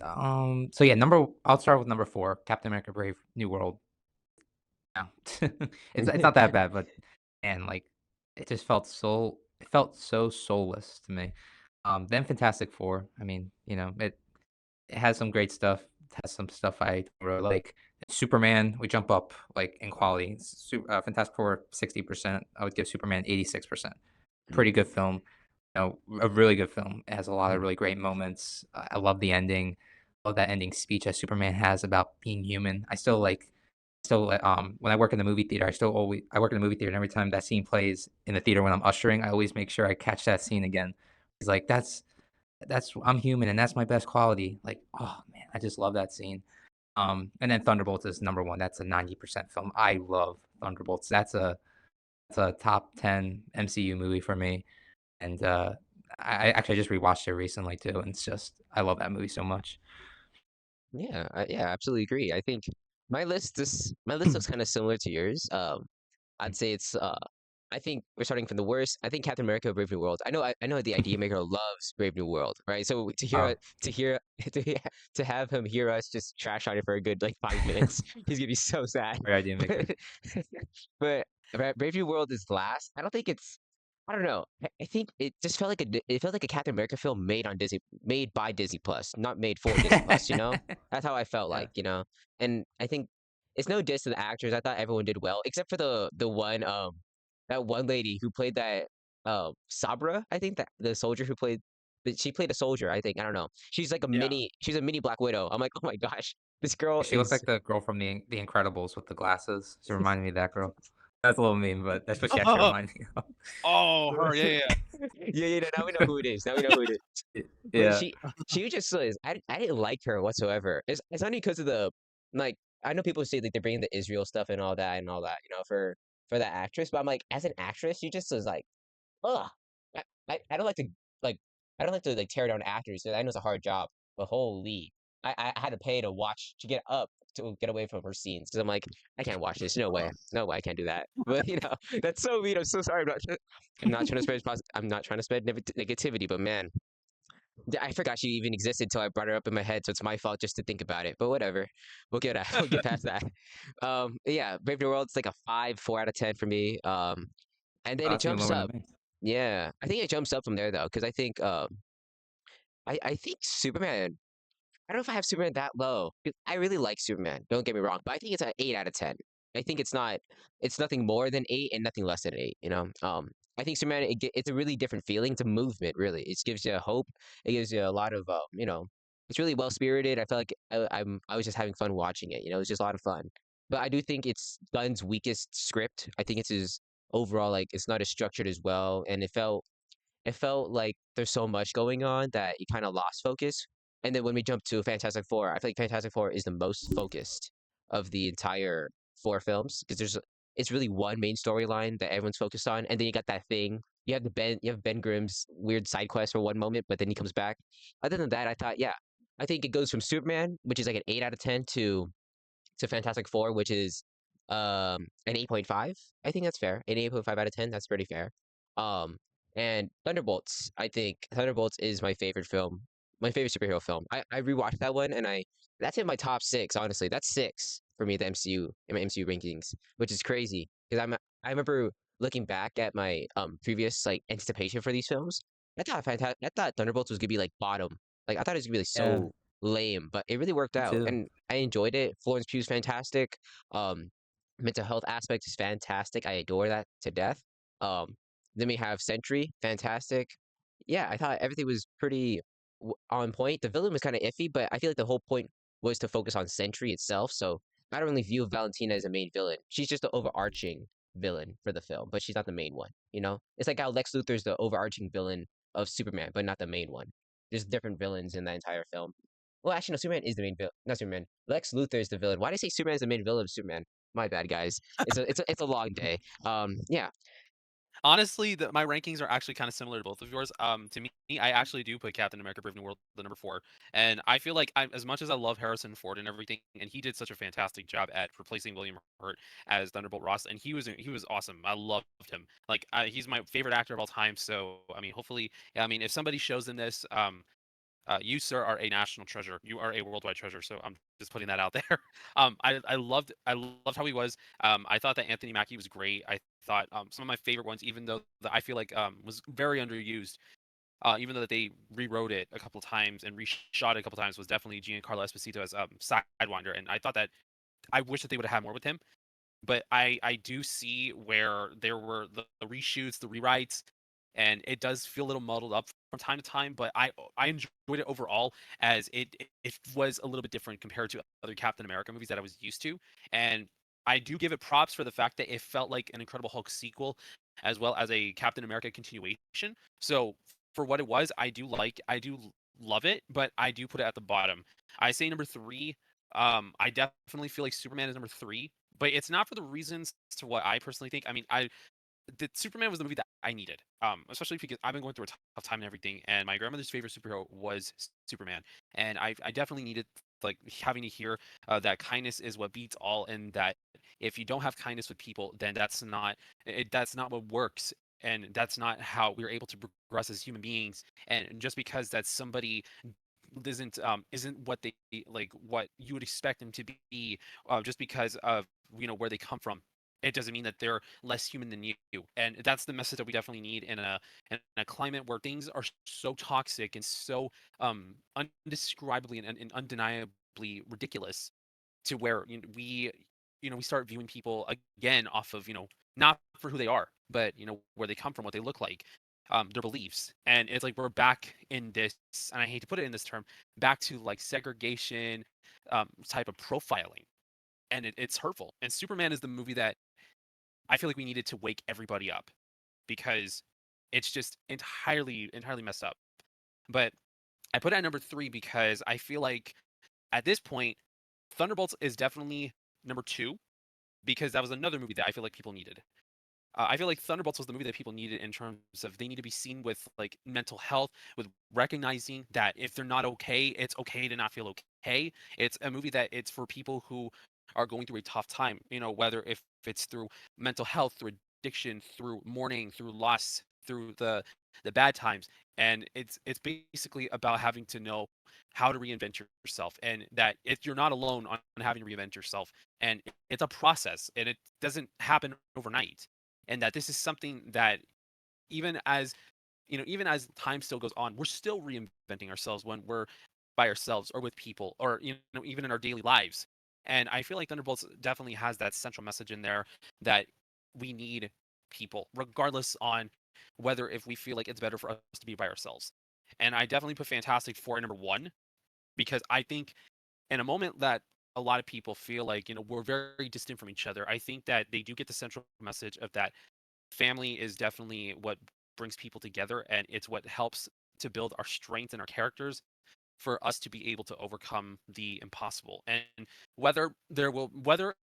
Speaker 4: So yeah, I'll start with number 4, Captain America: Brave New World. Yeah. It's not that bad, but and like it felt so soulless to me. Then Fantastic Four. I mean, it has some great stuff. It has some stuff I don't really like. Superman, we jump up like in quality. Fantastic Four 60%. I would give Superman 86%. Pretty good film. A really good film. It has a lot of really great moments. I love the ending. Love that ending speech that Superman has about being human. When I work in the movie theater, I work in the movie theater, and every time that scene plays in the theater when I'm ushering, I always make sure I catch that scene again. It's like that's I'm human and that's my best quality. Like, oh man, I just love that scene. And then Thunderbolts is number 1. That's a 90% film. I love Thunderbolts. That's a top 10 MCU movie for me. And I actually just rewatched it recently too, and it's just I love that movie so much.
Speaker 2: Yeah, I absolutely agree. I think my list looks kind of similar to yours. I'd say it's I think we're starting from the worst. I think Captain America: Brave New World. I know the idea maker loves Brave New World, right? So
Speaker 4: Oh,
Speaker 2: to hear to have him hear us just trash on it for a good like 5 minutes, he's gonna be so sad.
Speaker 4: great idea maker.
Speaker 2: But but Brave New World is last. I don't think it's I don't know. I think it just felt like it felt like a Captain America film made by Disney Plus, not made for Disney Plus, you know? That's how I felt
Speaker 4: Yeah.
Speaker 2: like, you know? And I think it's no diss to the actors. I thought everyone did well, except for the one that one lady who played that Sabra, I think that the soldier who played she played a soldier, I think. I don't know.
Speaker 3: Yeah.
Speaker 2: She's a mini Black Widow. I'm like, "Oh my gosh. This girl
Speaker 4: She looks
Speaker 2: is
Speaker 4: like the girl from the Incredibles with the glasses. She reminded me of that girl. That's a little mean, but that's what she actually reminded me of.
Speaker 3: Oh, her. Yeah, yeah.
Speaker 2: yeah, now we know who it is. Now we know who it is. But
Speaker 4: Yeah.
Speaker 2: she just was I didn't like her whatsoever. It's only because of the like I know people say like they're bringing the Israel stuff and all that, you know, for that actress. But I'm like, as an actress, she just was like, ugh. I, I don't like to like I don't like to like tear down actors. I know it's a hard job, but holy, I had to pay to watch to get up to get away from her scenes because I'm like, I can't watch this. No way, I can't do that. But you know, that's so mean. I'm so sorry. I'm not trying to spread I'm not trying to spread negativity, but man, I forgot she even existed until I brought her up in my head, so it's my fault just to think about it. But whatever, we'll get past that. Yeah, Brave New World's like a 4 out of 10 for me. And then it
Speaker 4: That's even
Speaker 2: jumps
Speaker 4: lower than
Speaker 2: up.
Speaker 4: me.
Speaker 2: Yeah, I think it jumps up from there though, because I think I think Superman. I don't know if I have Superman that low. 'Cause I really like Superman. Don't get me wrong, but I think it's an 8 out of 10. I think it's nothing more than 8 and nothing less than 8. You know, I think Superman it's a really different feeling. It's a movement, really. It gives you hope. It gives you a lot of you know, it's really well spirited. I felt like I was just having fun watching it. You know, it was just a lot of fun. But I do think it's Gunn's weakest script. I think it's his overall like it's not as structured as well, and it felt like there's so much going on that you kind of lost focus. And then when we jump to Fantastic Four, I feel like Fantastic Four is the most focused of the entire four films because it's really one main storyline that everyone's focused on, and then you got that thing. You have Ben Grimm's weird side quest for one moment, but then he comes back. Other than that, I thought, yeah, I think it goes from Superman, which is like an 8 out of 10, to Fantastic Four, which is an 8.5. I think that's fair. An 8.5 out of 10. That's pretty fair. Um, and Thunderbolts. I think Thunderbolts is my favorite film, my favorite superhero film. I rewatched that one and that's in my top six. Honestly, that's six for me. The MCU in my MCU rankings, which is crazy because I remember looking back at my previous like anticipation for these films. I thought Thunderbolts was gonna be like bottom. Like I thought it was gonna be like
Speaker 4: Yeah,
Speaker 2: so lame, but it really worked
Speaker 4: me
Speaker 2: out,
Speaker 4: too.
Speaker 2: and I enjoyed it. Florence Pugh's fantastic. Um, mental health aspect is fantastic. I adore that to death. Um, then we have Sentry, fantastic. Yeah, I thought everything was pretty on point. The villain was kind of iffy, but I feel like the whole point was to focus on Sentry itself. So I don't really view Valentina as a main villain. She's just the overarching villain for the film, but she's not the main one. You know, it's like how Lex Luthor's the overarching villain of Superman, but not the main one. There's different villains in that entire film. Well, actually, no. Superman is the main villain. Not Superman. Lex Luthor is the villain. Why did I say Superman is the main villain of Superman? My bad, guys. It's a long day. Yeah.
Speaker 3: Honestly, my rankings are actually kind of similar to both of yours. To me, I actually do put Captain America: Brave New World the number 4, and I feel like as much as I love Harrison Ford and everything, and he did such a fantastic job at replacing William Hurt as Thunderbolt Ross, and he was awesome. I loved him. Like he's my favorite actor of all time. So I mean, hopefully, I mean, if somebody shows him this, you, sir, are a national treasure. You are a worldwide treasure. So I'm just putting that out there. I loved how he was. I thought that Anthony Mackie was great. I thought some of my favorite ones, even though I feel like was very underused. Even though that they rewrote it a couple times and reshot it a couple times, was definitely Giancarlo Esposito as Sidewinder, and I thought that I wish that they would have had more with him. But I do see where there were the reshoots, the rewrites, and it does feel a little muddled up from time to time. But I enjoyed it overall as it was a little bit different compared to other Captain America movies that I was used to, and I do give it props for the fact that it felt like an Incredible Hulk sequel as well as a Captain America continuation. So for what it was, I do love it, but I do put it at the bottom. I say number 3. I definitely feel like Superman is number 3, but it's not for the reasons to what I personally think. I mean, the Superman was the movie that I needed, especially because I've been going through a tough time and everything, and my grandmother's favorite superhero was Superman, and I definitely needed like having to hear that kindness is what beats all, and that if you don't have kindness with people, then that's not what works. And that's not how we're able to progress as human beings. And just because that somebody isn't what they like what you would expect them to be just because of where they come from, it doesn't mean that they're less human than you. And that's the message that we definitely need in a climate where things are so toxic and so undescribably and undeniably ridiculous, to where we start viewing people again off of not for who they are, but where they come from, what they look like, their beliefs. And it's like we're back in this, and I hate to put it in this term, back to like segregation, type of profiling, and it's hurtful. And Superman is the movie that I feel like we needed to wake everybody up, because it's just entirely messed up. But I put it at number 3 because I feel like at this point, Thunderbolts is definitely number 2, because that was another movie that I feel like people needed. I feel like Thunderbolts was the movie that people needed in terms of they need to be seen with like mental health, with recognizing that if they're not okay, it's okay to not feel okay. It's a movie that it's for people who are going through a tough time, whether if it's through mental health, through addiction, through mourning, through loss, through the bad times. And it's basically about having to know how to reinvent yourself, and that if you're not alone on having to reinvent yourself, and it's a process and it doesn't happen overnight, and that this is something that even as even as time still goes on, we're still reinventing ourselves when we're by ourselves or with people, or even in our daily lives. And I feel like Thunderbolts definitely has that central message in there, that we need people regardless on whether if we feel like it's better for us to be by ourselves. And I definitely put Fantastic Four at number 1, because I think in a moment that a lot of people feel like we're very distant from each other, I think that they do get the central message of that family is definitely what brings people together, and it's what helps to build our strength and our characters for us to be able to overcome the impossible. And whether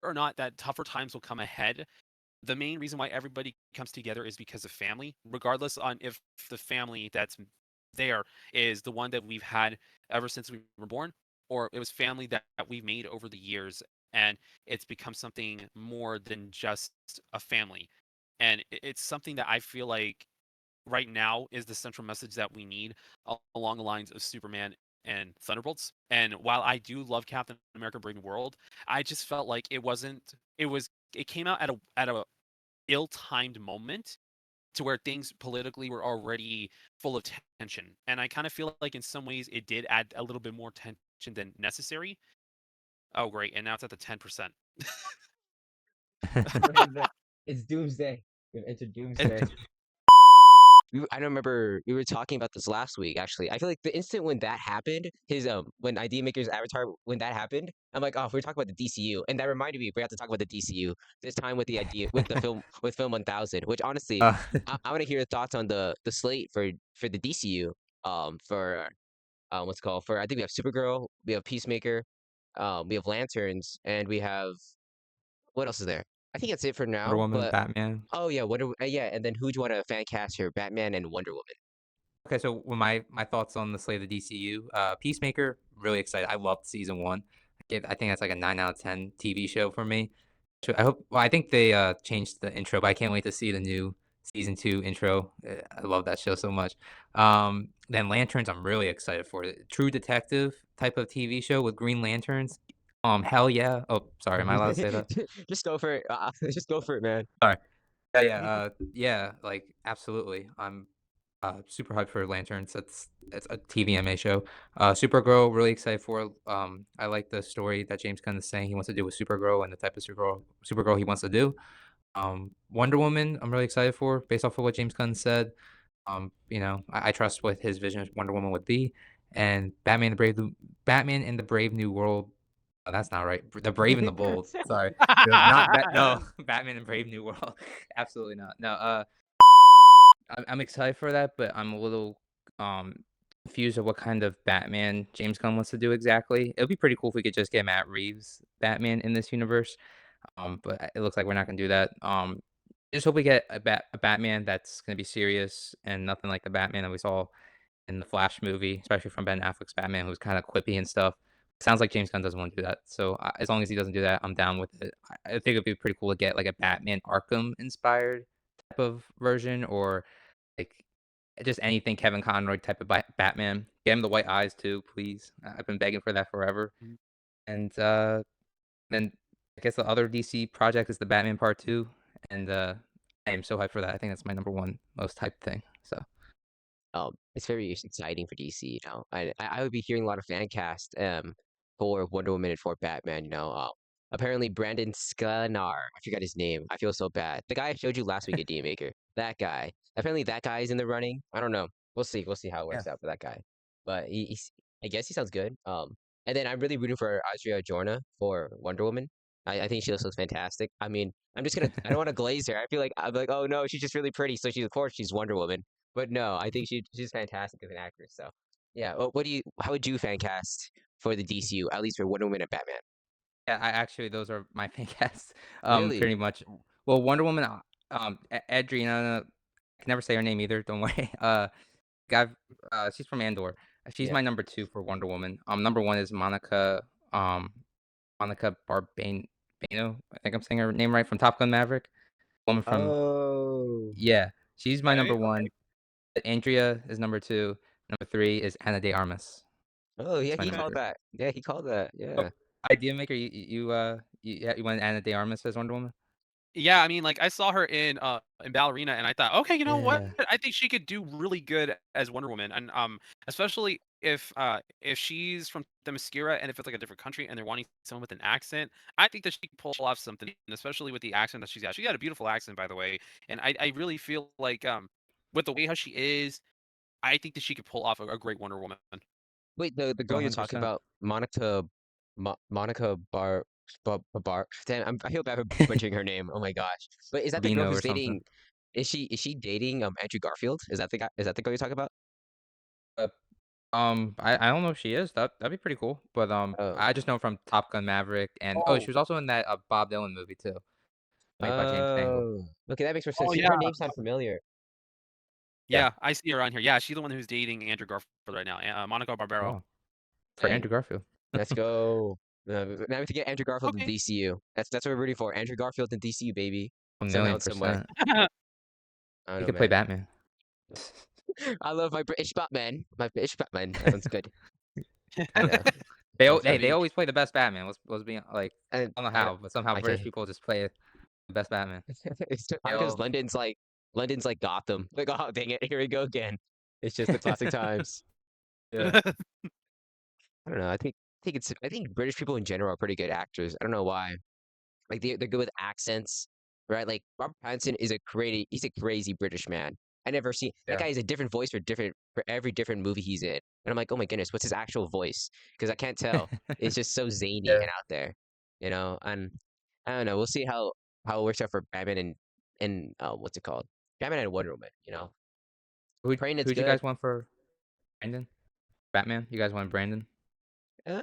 Speaker 3: or not that tougher times will come ahead, the main reason why everybody comes together is because of family, regardless on if the family that's there is the one that we've had ever since we were born, or it was family that we've made over the years, and it's become something more than just a family. And it's something that I feel like right now is the central message that we need, along the lines of Superman and Thunderbolts. And while I do love Captain America: Brave New World, I just felt like it came out at a ill-timed moment, to where things politically were already full of tension. And I kind of feel like in some ways it did add a little bit more tension than necessary. Oh, great. And now it's at the 10%.
Speaker 2: It's doomsday. We've entered doomsday. I don't remember we were talking about this last week. Actually, I feel like the instant when that happened, his when Idea Maker's avatar, when that happened, I'm like, oh, we're talking about the DCU, and that reminded me we have to talk about the DCU this time with the idea with the film with film 1000. Which honestly,
Speaker 4: Uh,
Speaker 2: I want to hear your thoughts on the slate for the DCU. For what's it called, for I think we have Supergirl, we have Peacemaker, we have Lanterns, and we have what else is there? I think that's it for
Speaker 4: Wonder
Speaker 2: now.
Speaker 4: Woman,
Speaker 2: But
Speaker 4: Batman.
Speaker 2: oh yeah, yeah, and then who do you want to fan cast here? Batman and Wonder Woman.
Speaker 4: Okay, so my thoughts on the slate of the DCU, Peacemaker, really excited. I loved season one. I think that's like a 9 out of 10 TV show for me. So I hope. Well, I think they changed the intro, but I can't wait to see the new season 2 intro. I love that show so much. Then Lanterns, I'm really excited for it. True detective type of TV show with Green Lanterns. Hell yeah. Oh, sorry, am I allowed to say that?
Speaker 2: Just go for it. Just go for it, man.
Speaker 4: Sorry. Yeah, like absolutely. I'm super hyped for Lanterns. It's a TVMA show. Supergirl, really excited for. I like the story that James Gunn is saying he wants to do with Supergirl and the type of Supergirl he wants to do. Wonder Woman, I'm really excited for, based off of what James Gunn said. I trust what his vision of Wonder Woman would be, and Batman in the Brave New World. Oh, that's not right. The Brave and the Bold. Sorry, no, not that. No, Batman and Brave New World. Absolutely not. No. I'm excited for that, but I'm a little um confused of what kind of Batman James Gunn wants to do exactly. It would be pretty cool if we could just get Matt Reeves Batman in this universe. But it looks like we're not gonna do that. Just hope we get a Batman that's gonna be serious and nothing like the Batman that we saw in the Flash movie, especially from Ben Affleck's Batman, who's kind of quippy and stuff. Sounds like James Gunn doesn't want to do that. So as long as he doesn't do that, I'm down with it. I think it'd be pretty cool to get like a Batman Arkham inspired type of version, or like just anything Kevin Conroy type of Batman. Get him the white eyes too, please. I've been begging for that forever. And then I guess the other DC project is the Batman Part 2, and I am so hyped for that. I think that's my number one most hyped thing. So
Speaker 2: It's very exciting for DC. I would be hearing a lot of fan cast for Wonder Woman and for Batman. Apparently Brandon Sklenar, I forgot his name. I feel so bad. The guy I showed you last week at D Maker, that guy. Apparently that guy is in the running. I don't know. We'll see. We'll see how it
Speaker 4: yeah,
Speaker 2: works out for that guy. But I guess he sounds good. And then I'm really rooting for Adria Jorna for Wonder Woman. I think she looks fantastic. I mean, I don't want to glaze her. I'm like, oh no, she's just really pretty. So of course she's Wonder Woman. But no, I think she's fantastic as an actress. So yeah, how would you fan cast for the DCU, at least for Wonder Woman and Batman?
Speaker 4: yeah. I actually those are my fan casts.
Speaker 2: Really?
Speaker 4: Pretty much. Well, Wonder Woman. Adriana. I can never say her name either. Don't worry. Guy. She's from Andor. She's
Speaker 2: Yeah.
Speaker 4: my number 2 for Wonder Woman. Number 1 is Monica. Monica Barbano. I think I'm saying her name right, from Top Gun Maverick. Woman from
Speaker 2: Oh.
Speaker 4: yeah. She's my number
Speaker 3: Okay.
Speaker 4: 1. Andrea is number 2. Number 3 is Ana de Armas.
Speaker 2: Oh yeah,
Speaker 4: That's my
Speaker 2: he
Speaker 4: number
Speaker 2: called
Speaker 4: 3.
Speaker 2: that. Yeah, he called that.
Speaker 4: Oh,
Speaker 2: Yeah.
Speaker 4: Idea Maker, you want Ana de Armas as Wonder Woman?
Speaker 3: Yeah, I mean, like I saw her in Ballerina, and I thought, okay, you know what?
Speaker 4: Yeah.
Speaker 3: I think she could do really good as Wonder Woman, and especially if she's from Themyscira and if it's like a different country and they're wanting someone with an accent, I think that she can pull off something, and especially with the accent that she's got. She got a beautiful accent, by the way, and I really feel like with the way how she is, I think that she could pull off a great Wonder Woman.
Speaker 2: Wait, the girl you're talking
Speaker 4: 100%.
Speaker 2: about, Monica Bar. Damn, I feel bad for butchering her name. Oh my gosh. But is that the girl
Speaker 4: Reno
Speaker 2: who's
Speaker 4: or something.
Speaker 2: dating? Is she dating Andrew Garfield? Is that the guy? Is that the girl you're talking about?
Speaker 4: Uh, I don't know if she is. That'd be pretty cool. But
Speaker 2: Oh.
Speaker 4: I just know from Top Gun Maverick, and
Speaker 3: Oh,
Speaker 4: she was also in that Bob Dylan movie too, played by James Mangold.
Speaker 2: Oh. Okay, that makes more
Speaker 3: oh
Speaker 2: sense.
Speaker 3: yeah,
Speaker 2: Her name sounds familiar.
Speaker 4: Yeah.
Speaker 3: yeah, I see her on here. Yeah, she's the one who's dating Andrew Garfield right now, Monica Barbaro.
Speaker 4: Oh, for
Speaker 2: Dang.
Speaker 4: Andrew Garfield.
Speaker 2: Let's go. Now we have to get Andrew Garfield in
Speaker 3: Okay.
Speaker 2: DCU. That's what we're rooting for. Andrew Garfield in DCU, baby.
Speaker 4: A
Speaker 2: Somehow,
Speaker 4: million
Speaker 2: in some way.
Speaker 4: percent.
Speaker 2: I don't
Speaker 4: He
Speaker 2: know,
Speaker 4: could play
Speaker 2: man.
Speaker 4: Batman.
Speaker 2: I love my British Batman. My British Batman. That sounds good. I know.
Speaker 4: They always play the best Batman. Let's be like,
Speaker 2: And
Speaker 4: I don't know
Speaker 2: I,
Speaker 4: how, but somehow
Speaker 2: I
Speaker 4: British
Speaker 2: can.
Speaker 4: people just play the best Batman.
Speaker 2: It's
Speaker 4: They
Speaker 2: probably because
Speaker 4: all
Speaker 2: London's like Gotham. Like, oh dang it, here we go again. It's just the classic times.
Speaker 4: yeah.
Speaker 2: I don't know. I think British people in general are pretty good actors. I don't know why. Like they're good with accents, right? Like Robert Pattinson he's a crazy British man. I never seen that
Speaker 4: Yeah.
Speaker 2: guy has a different voice for every different movie he's in. And I'm like, oh my goodness, what's his actual voice? Because I can't tell. It's just so zany
Speaker 4: Yeah.
Speaker 2: and out there, And I don't know. We'll see how it works out for Batman and what's it called? Batman and Wonder Woman. Praying it's
Speaker 4: Who'd you
Speaker 2: good.
Speaker 4: guys want for Brandon? Batman? You guys want Brandon?
Speaker 2: Uh,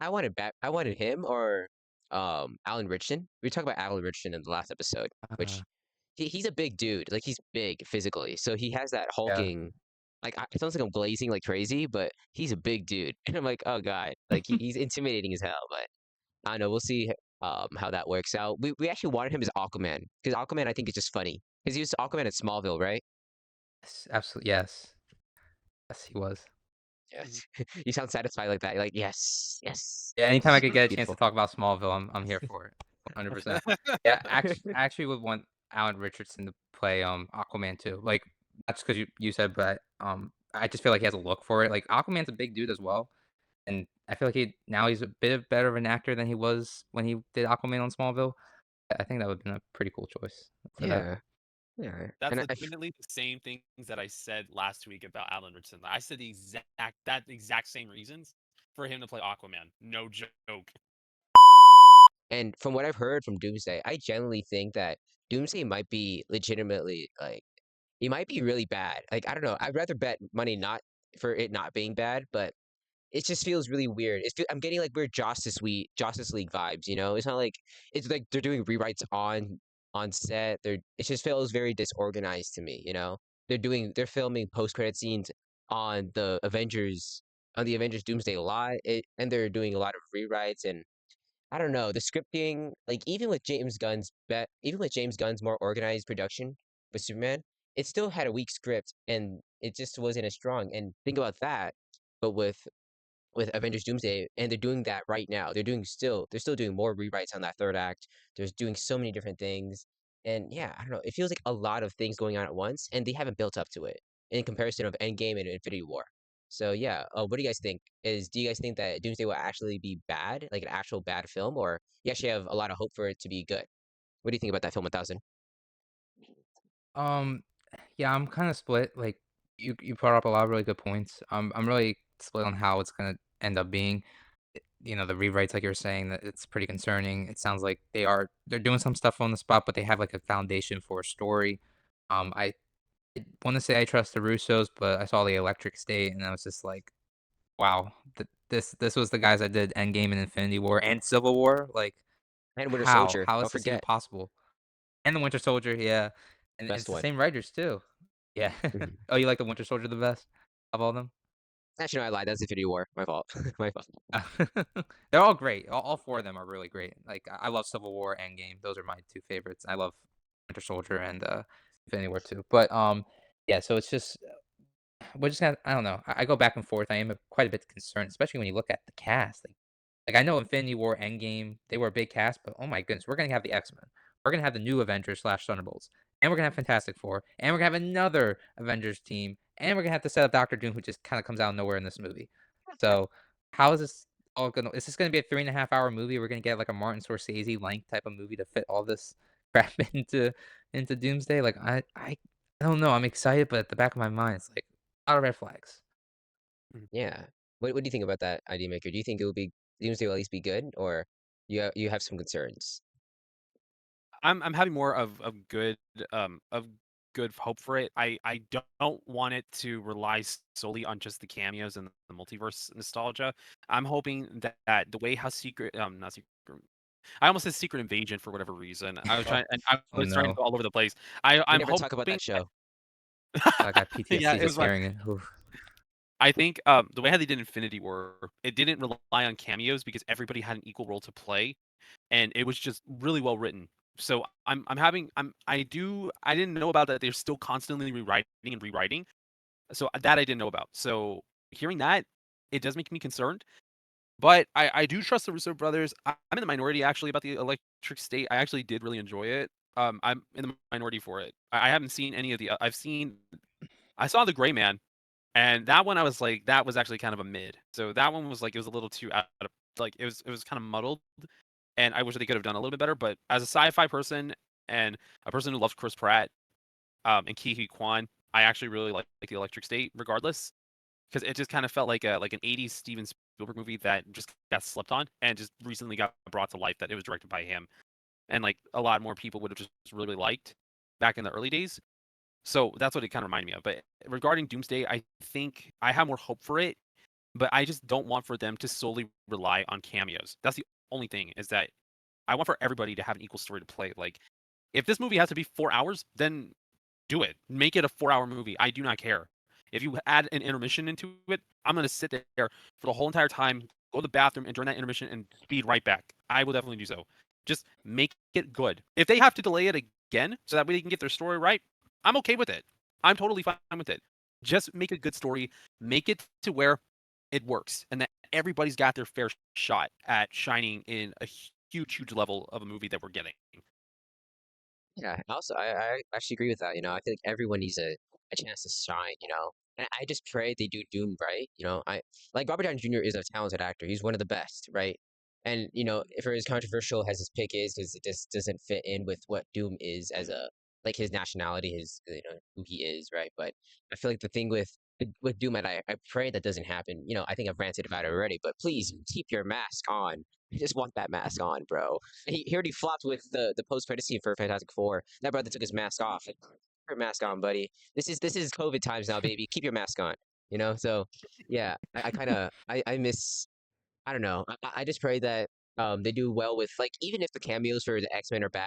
Speaker 2: I wanted him or Alan Richardson. We talked about Alan Richardson in the last episode,
Speaker 4: Uh,
Speaker 2: which he's a big dude. Like he's big physically, so he has that
Speaker 4: yeah.
Speaker 2: hulking. Like it sounds like I'm glazing like crazy, but he's a big dude, and I'm like, oh god, like he's intimidating as hell. But I don't know. We'll see how that works out. We actually wanted him as Aquaman because Aquaman I think is just funny because he was Aquaman at Smallville, right?
Speaker 4: Yes, absolutely. Yes. Yes, he was.
Speaker 2: Yes. You sound satisfied like that. You're like, yes, yes,
Speaker 4: Yeah, anytime I could get a chance to
Speaker 2: beautiful.
Speaker 4: talk about Smallville, I'm here for it. 100%. Yeah, I actually would want Alan Richardson to play Aquaman too. Like that's because you said, but I just feel like he has a look for it. Like Aquaman's a big dude as well, and I feel like he's a bit better of an actor than he was when he did Aquaman on Smallville. I think that would have been a pretty cool choice for that.
Speaker 2: Yeah, yeah.
Speaker 3: That's
Speaker 2: And
Speaker 3: legitimately the same things that I said last week about Alan Richardson. I said the exact same reasons for him to play Aquaman. No joke.
Speaker 2: And from what I've heard from Doomsday, I generally think that Doomsday might be legitimately like he might be really bad. Like I don't know. I'd rather bet money not for it not being bad, but it just feels really weird. I'm getting like weird Justice League vibes. It's not like it's like they're doing rewrites on set. It just feels very disorganized to me. They're filming post credit scenes on the Avengers Doomsday lot, and they're doing a lot of rewrites and I don't know, the scripting, like even with James Gunn's more organized production with Superman, it still had a weak script and it just wasn't as strong. And think about that, but with with Avengers Doomsday, and they're doing that right now. They're still doing more rewrites on that third act. They're doing so many different things, and yeah, I don't know. It feels like a lot of things going on at once, and they haven't built up to it in comparison of Endgame and Infinity War. So yeah, what do you guys think? Do you guys think that Doomsday will actually be bad, like an actual bad film, or you actually have a lot of hope for it to be good? What do you think about that film 1000?
Speaker 4: Um, yeah, I'm kind of split. Like you brought up a lot of really good points. I'm really split on how it's gonna end up being. The rewrites, like you're saying, that it's pretty concerning. It sounds like they're doing some stuff on the spot, but they have like a foundation for a story. I want to say I trust the Russos, but I saw the Electric State, and I was just like, wow, this was the guys that did Endgame and Infinity War and Civil War. Like,
Speaker 2: And Winter
Speaker 4: how
Speaker 2: Soldier,
Speaker 4: how is
Speaker 2: don't
Speaker 4: this even
Speaker 2: forget,
Speaker 4: possible? And the Winter Soldier, yeah, and it's
Speaker 2: best
Speaker 4: the
Speaker 2: one.
Speaker 4: same writers too. Yeah.
Speaker 2: Mhm.
Speaker 4: Oh, you like the Winter Soldier the best of all of them?
Speaker 2: Actually, no, I lied. That's Infinity War. My fault. My fault.
Speaker 4: They're all great. All four of them are really great. Like I love Civil War, Endgame. Those are my two favorites. I love Winter Soldier and Infinity War too. But yeah. So it's just we're just gonna. I don't know. I go back and forth. I am quite a bit concerned, especially when you look at the cast. Like I know Infinity War, Endgame, they were a big cast, but oh my goodness, we're gonna have the X-Men. We're gonna have the new Avengers slash Thunderbolts, and we're gonna have Fantastic Four, and we're gonna have another Avengers team, and we're gonna have to set up Doctor Doom, who just kind of comes out of nowhere in this movie. So how is this all gonna? Is this gonna be a 3.5 hour movie? We're gonna get like a Martin Scorsese length type of movie to fit all this crap into Doomsday? Like I don't know. I'm excited, but at the back of my mind, it's like a lot of red flags.
Speaker 2: Yeah. What do you think about that idea maker? Do you think it will be Doomsday will at least be good, or you have some concerns?
Speaker 3: I'm having more of good hope for it. I don't want it to rely solely on just the cameos and the multiverse nostalgia. I'm hoping that the way how secret not secret I almost said Secret Invasion for whatever reason. I was
Speaker 4: Oh,
Speaker 3: trying and I
Speaker 4: oh
Speaker 3: was trying to
Speaker 4: no.
Speaker 3: go all over the place.
Speaker 2: We
Speaker 3: I'm
Speaker 2: never talk about
Speaker 3: hoping
Speaker 2: that show.
Speaker 4: I got
Speaker 3: yeah,
Speaker 4: PTSD
Speaker 3: it was
Speaker 4: just
Speaker 3: fine.
Speaker 4: hearing it. Oof.
Speaker 3: I think the way how they did Infinity War, it didn't rely on cameos because everybody had an equal role to play, and it was just really well written. So I'm having I didn't know about that. They're still constantly rewriting and rewriting. So that I didn't know about. So hearing that, it does make me concerned. But I do trust the Russo brothers. I'm in the minority actually about the Electric State. I actually did really enjoy it. I'm in the minority for it. I haven't seen any of the. I saw the Gray Man, and that one I was like, that was actually kind of a mid. So that one was like, it was a little too out of like it was kind of muddled, and I wish they could have done a little bit better. But as a sci-fi person and a person who loves Chris Pratt, and Ke Huy Quan, I actually really like the Electric State, regardless, because it just kind of felt like an '80s Steven Spielberg movie that just got slept on and just recently got brought to life that it was directed by him, and like a lot more people would have just really liked back in the early days. So that's what it kind of reminded me of. But regarding Doomsday, I think I have more hope for it, but I just don't want for them to solely rely on cameos. That's the only thing, is that I want for everybody to have an equal story to play. Like, if this movie has to be 4 hours, then do it. Make it a 4 hour movie. I do not care. If you add an intermission into it, I'm gonna sit there for the whole entire time, go to the bathroom, and during that intermission, and speed right back. I will definitely do so. Just make it good. If they have to delay it again so that way they can get their story right, I'm okay with it. I'm totally fine with it. Just make a good story. Make it to where it works, and that everybody's got their fair shot at shining in a huge level of a movie that we're getting.
Speaker 2: Yeah, also I actually agree with that. I feel like everyone needs a chance to shine. And I just pray they do Doom right. I like Robert Downey Jr. is a talented actor. He's one of the best, right? And for as controversial as his pick is, because it just doesn't fit in with what Doom is as a like his nationality, his who he is, right? But I feel like the thing with Doom, and I pray that doesn't happen. I think I've ranted about it already, but please keep your mask on. I just want that mask on, bro. He already flopped with the post credit scene for Fantastic Four. That brother took his mask off. Like, keep your mask on, buddy. This is COVID times now, baby. Keep your mask on. So yeah, I kind of I miss. I don't know. I just pray that they do well with, like, even if the cameos for the X-Men are bad,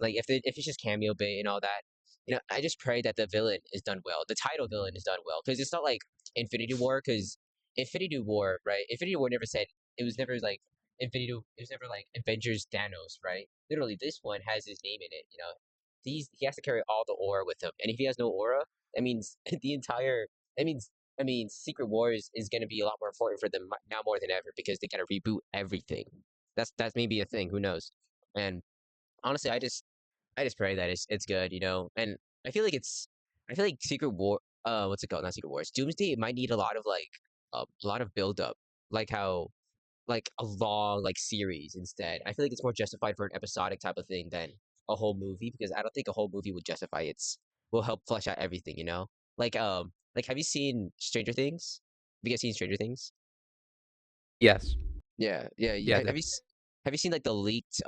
Speaker 2: like if it's just cameo bait and all that, I just pray that the villain is done well. The title villain is done well, because it's not like Infinity War, because Infinity War, right? Infinity War never said, it was never like Infinity. It was never like Avengers Thanos, right? Literally, this one has his name in it. He has to carry all the aura with him, and if he has no aura, that means the entire. That means I mean, Secret Wars is going to be a lot more important for them now more than ever because they got to reboot everything. That's maybe a thing. Who knows? And honestly, I just pray that it's good, you know. And I feel like I feel like Secret War, what's it called? Not Secret Wars. Doomsday might need a lot of a lot of build up, like how like a long like series instead. I feel like it's more justified for an episodic type of thing than a whole movie because I don't think a whole movie would justify will help flesh out everything, you know? Like have you seen Stranger Things? Have you guys seen Stranger Things?
Speaker 4: Yes.
Speaker 2: Yeah, yeah.
Speaker 4: Yeah.
Speaker 2: Have you seen like the leaked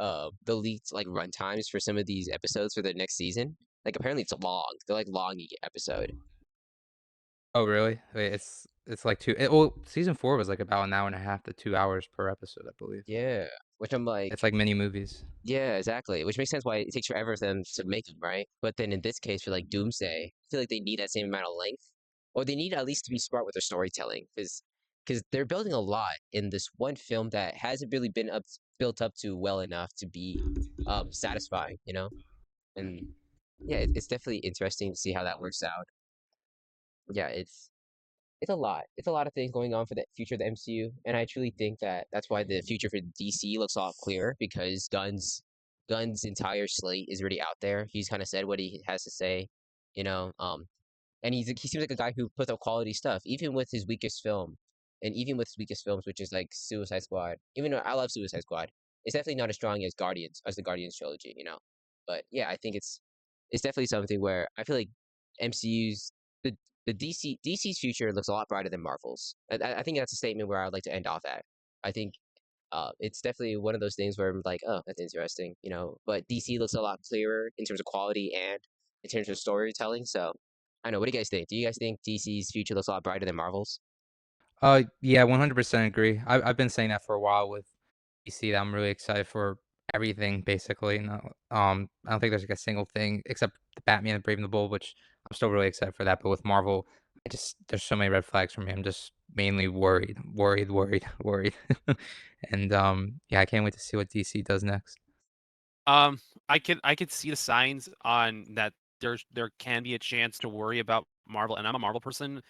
Speaker 2: like run times for some of these episodes for the next season? Like apparently it's long. They're like long each episode.
Speaker 4: Oh, really? Wait, it's like well, season 4 was like about an hour and a half to 2 hours per episode, I believe.
Speaker 2: Yeah, which I'm like,
Speaker 4: It's like mini movies.
Speaker 2: yeah, exactly. Which makes sense why it takes forever for them to make them, right? But then in this case, for like Doomsday, I feel like they need that same amount of length, or they need at least to be smart with their storytelling, because they're building a lot in this one film that hasn't really been built up to well enough to be satisfying, you know? And yeah, it's definitely interesting to see how that works out. Yeah, it's a lot. It's a lot of things going on for the future of the MCU, and I truly think that that's why the future for DC looks a lot clearer because Gunn's entire slate is already out there. He's kind of said what he has to say, you know. And he seems like a guy who puts out quality stuff, even with his weakest film, and even with his weakest films, which is like Suicide Squad. Even though I love Suicide Squad, it's definitely not as strong as the Guardians trilogy, you know. But yeah, I think it's definitely something where I feel like MCU's the DC's future looks a lot brighter than Marvel's. I think that's a statement where I'd like to end off at. I think it's definitely one of those things where I'm like, oh, that's interesting, you know. But DC looks a lot clearer in terms of quality and in terms of storytelling. So I know. What do you guys think? Do you guys think DC's future looks a lot brighter than Marvel's?
Speaker 4: Yeah, 100% agree. I've been saying that for a while with DC that I'm really excited for everything basically. No, I don't think there's like a single thing except the Batman and Brave and the Bold, which I'm still really excited for that. But with Marvel, there's so many red flags for me. I'm just mainly worried. And yeah, I can't wait to see what DC does next.
Speaker 3: Um, I could see the signs on that there can be a chance to worry about Marvel, and I'm a Marvel person,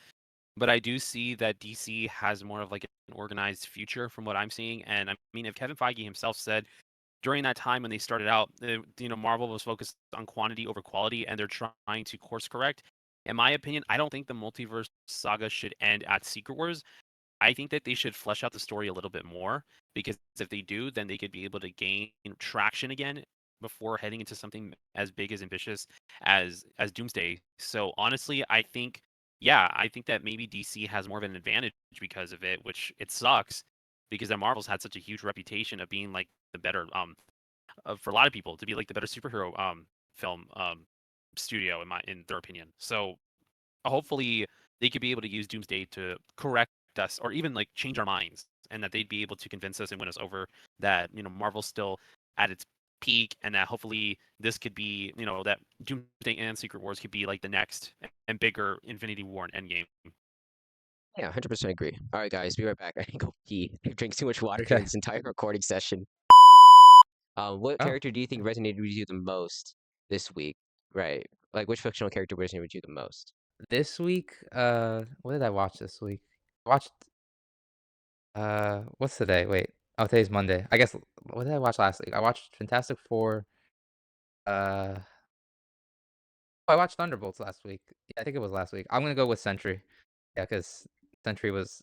Speaker 3: but I do see that DC has more of like an organized future from what I'm seeing. And I mean, if Kevin Feige himself said during that time when they started out, Marvel was focused on quantity over quality, and they're trying to course correct. In my opinion, I don't think the multiverse saga should end at Secret Wars. I think that they should flesh out the story a little bit more because if they do, then they could be able to gain traction again before heading into something as big as ambitious as Doomsday. So honestly, I think that maybe DC has more of an advantage because of it, which it sucks because the Marvel's had such a huge reputation of being like the better for a lot of people to be like the better superhero film studio in their opinion. So hopefully they could be able to use Doomsday to correct us or even like change our minds and that they'd be able to convince us and win us over that, Marvel's still at its peak and that hopefully this could be, that Doomsday and Secret Wars could be like the next and bigger Infinity War and Endgame.
Speaker 2: Yeah, 100% agree. All right, guys, be right back. I can go pee. I drank too much water during
Speaker 4: Okay.
Speaker 2: this entire recording session. What
Speaker 4: Oh,
Speaker 2: character do you think resonated with you the most this week? Right. Like, which fictional character resonated with you the most?
Speaker 4: this week, what did I watch this week? I watched what's today? Wait. Oh, today's Monday. I guess what did I watch last week? I watched Fantastic Four. Uh, I watched Thunderbolts last week. Yeah, I think it was last week. I'm gonna go with Sentry. Yeah, because Sentry was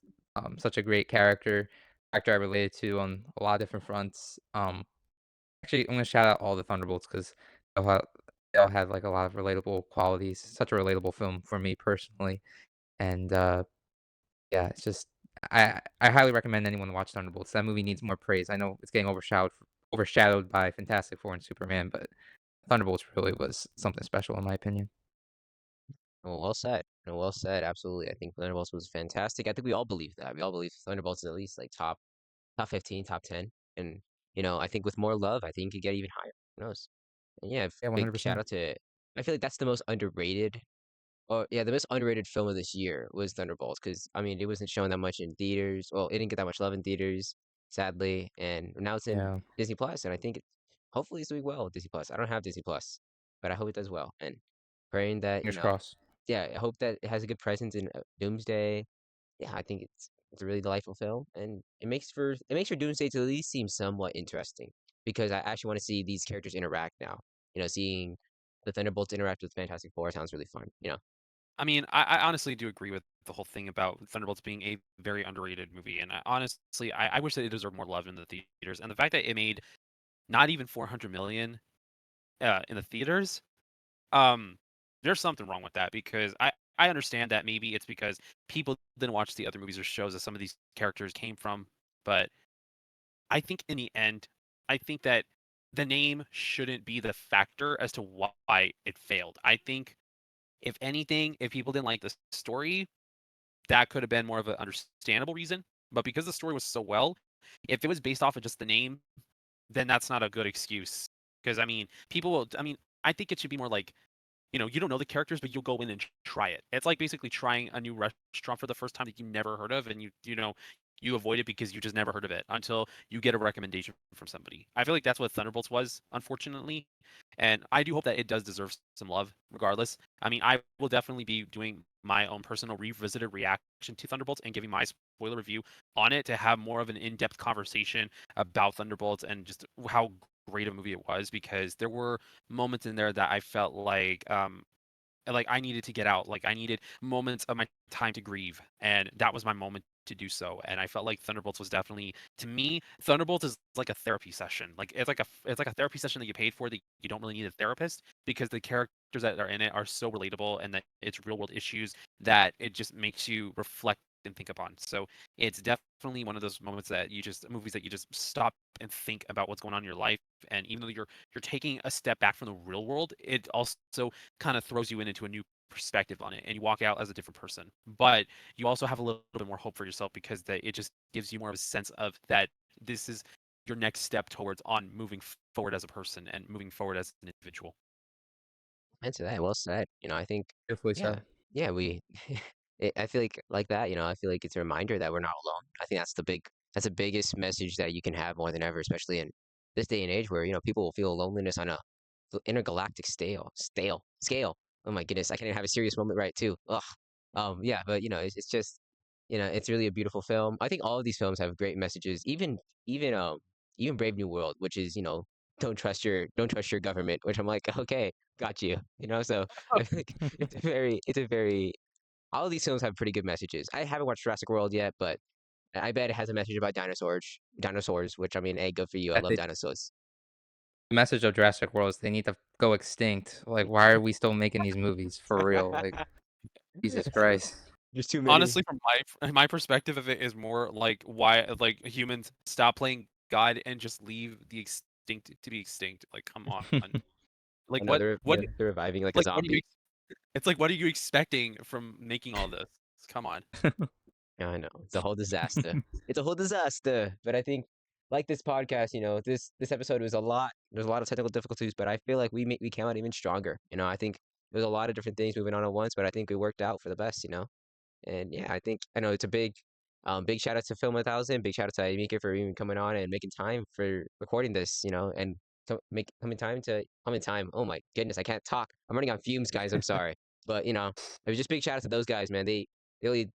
Speaker 4: such a great character I related to on a lot of different fronts. Actually, I'm gonna shout out all the Thunderbolts because they all had like a lot of relatable qualities. Such a relatable film for me personally, and yeah, it's just I highly recommend anyone to watch Thunderbolts. That movie needs more praise. I know it's getting overshadowed by Fantastic Four and Superman, but Thunderbolts really was something special in my opinion.
Speaker 2: Oh, well said. No, well said. Absolutely. I think Thunderbolts was fantastic. I think we all believe that. We all believe Thunderbolts is at least like top 15, top 10. And, I think with more love, I think it could get even higher. Who knows? And yeah,
Speaker 4: Yeah,
Speaker 2: big shout
Speaker 4: 100%.
Speaker 2: out to I feel like that's the most underrated the most underrated film of this year was Thunderbolts because I mean it wasn't shown that much in theaters. Well, it didn't get that much love in theaters, sadly, and now it's in
Speaker 4: Yeah,
Speaker 2: Disney Plus, and I think hopefully it's doing well with Disney Plus. I don't have Disney Plus, but I hope it does well. And praying that
Speaker 4: fingers crossed.
Speaker 2: yeah, I hope that it has a good presence in Doomsday. Yeah, I think it's a really delightful film, and it makes for Doomsday to at least seem somewhat interesting because I actually want to see these characters interact now. Seeing the Thunderbolts interact with Fantastic Four sounds really fun.
Speaker 3: I mean, I honestly do agree with the whole thing about Thunderbolts being a very underrated movie, and I wish that it deserved more love in the theaters. And the fact that it made not even 400 million in the theaters, um, there's something wrong with that because I understand that maybe it's because people didn't watch the other movies or shows that some of these characters came from, but I think in the end, I think that the name shouldn't be the factor as to why it failed. I think if anything, if people didn't like the story, that could have been more of an understandable reason. But because the story was so well, if it was based off of just the name, then that's not a good excuse. Because I mean, people will. I mean, I think it should be more like, you don't know the characters, but you'll go in and try it. It's like basically trying a new restaurant for the first time that you never heard of, and you avoid it because you just never heard of it until you get a recommendation from somebody. I feel like that's what Thunderbolts was, unfortunately, and I do hope that it does deserve some love, regardless. I mean, I will definitely be doing my own personal revisited reaction to Thunderbolts and giving my spoiler review on it to have more of an in-depth conversation about Thunderbolts and just how great a movie it was because there were moments in there that I felt like I needed to get out. Like I needed moments of my time to grieve, and that was my moment to do so. And I felt like Thunderbolts was definitely, to me, Thunderbolts is like a therapy session. Like it's like a therapy session that you paid for that you don't really need a therapist because the characters that are in it are so relatable and that it's real world issues that it just makes you reflect and think upon. So it's definitely one of those moments that movies that you just stop and think about what's going on in your life. And even though you're taking a step back from the real world, it also kind of throws you into a new perspective on it and you walk out as a different person, but you also have a little bit more hope for yourself because it just gives you more of a sense of that this is your next step towards on moving forward as a person and moving forward as an individual.
Speaker 2: Answer that. Well said. I think,
Speaker 4: Beautifully
Speaker 2: yeah,
Speaker 4: said.
Speaker 2: yeah, I feel like that. I feel like it's a reminder that we're not alone. I think that's the biggest message that you can have more than ever, especially in this day and age where people will feel loneliness on a intergalactic scale. Oh my goodness, I can't even have a serious moment right too. Ugh. Yeah, but it's just, it's really a beautiful film. I think all of these films have great messages. Even even Brave New World, which is don't trust your government, which I'm like, okay, got you. So I think it's a very all of these films have pretty good messages. I haven't watched Jurassic World yet, but I bet it has a message about dinosaurs, which I mean, hey, good for you. I
Speaker 4: I
Speaker 2: love
Speaker 4: think
Speaker 2: dinosaurs.
Speaker 4: the message of Jurassic World is they need to go extinct. Like, why are we still making these movies for real? Like, Jesus Christ.
Speaker 2: There's too many.
Speaker 3: Honestly, from my perspective of it is more like why like humans stop playing God and just leave the extinct to be extinct. Like, come on. Like
Speaker 2: I know
Speaker 3: what
Speaker 2: they're
Speaker 3: what
Speaker 2: they're reviving like a
Speaker 3: like what are you
Speaker 2: zombie.
Speaker 3: it's like what are you expecting from making all this? Come on.
Speaker 2: Yeah, I know. It's a whole disaster. It's a whole disaster. But I think, like this podcast, this episode was a lot. There's a lot of technical difficulties, but I feel like we came out even stronger. I think there's a lot of different things moving on at once, but I think it worked out for the best. And yeah, I know it's a big shout out to Film 1000. Big shout out to Amika for even coming on and making time for recording this. And coming time. Oh my goodness, I can't talk. I'm running on fumes, guys. I'm sorry, but it was just big shout out to those guys, man. They really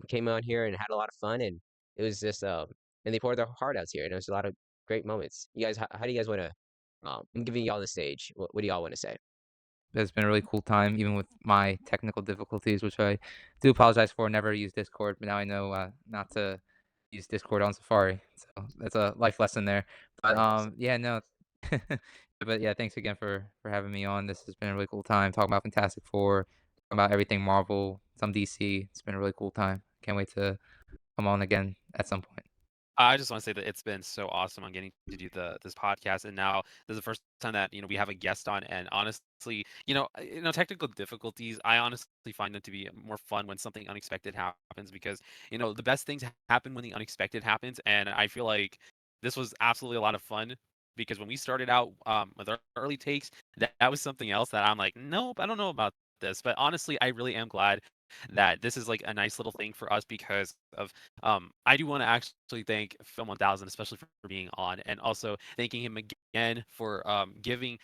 Speaker 2: came on here and had a lot of fun, and it was just and they poured their heart out here, and it was a lot of great moments. You guys, how do you guys want to? I'm giving y'all the stage. What do y'all want to say?
Speaker 4: It's been a really cool time, even with my technical difficulties, which I do apologize for. Never use Discord, but now I know not to use Discord on Safari. So that's a life lesson there. But
Speaker 2: Yes.
Speaker 4: yeah, no. But yeah, thanks again for having me on. This has been a really cool time talking about Fantastic Four, talking about everything Marvel, some DC. It's been a really cool time. Can't wait to come on again at some point.
Speaker 3: I just want to say that it's been so awesome on getting to do this podcast, and now this is the first time that we have a guest on. And honestly, technical difficulties. I honestly find them to be more fun when something unexpected happens because the best things happen when the unexpected happens, and I feel like this was absolutely a lot of fun because when we started out with our early takes, that was something else that I'm like, nope, I don't know about this. But honestly, I really am glad that this is like a nice little thing for us because of I do want to actually thank Film 1000, especially for being on, and also thanking him again for giving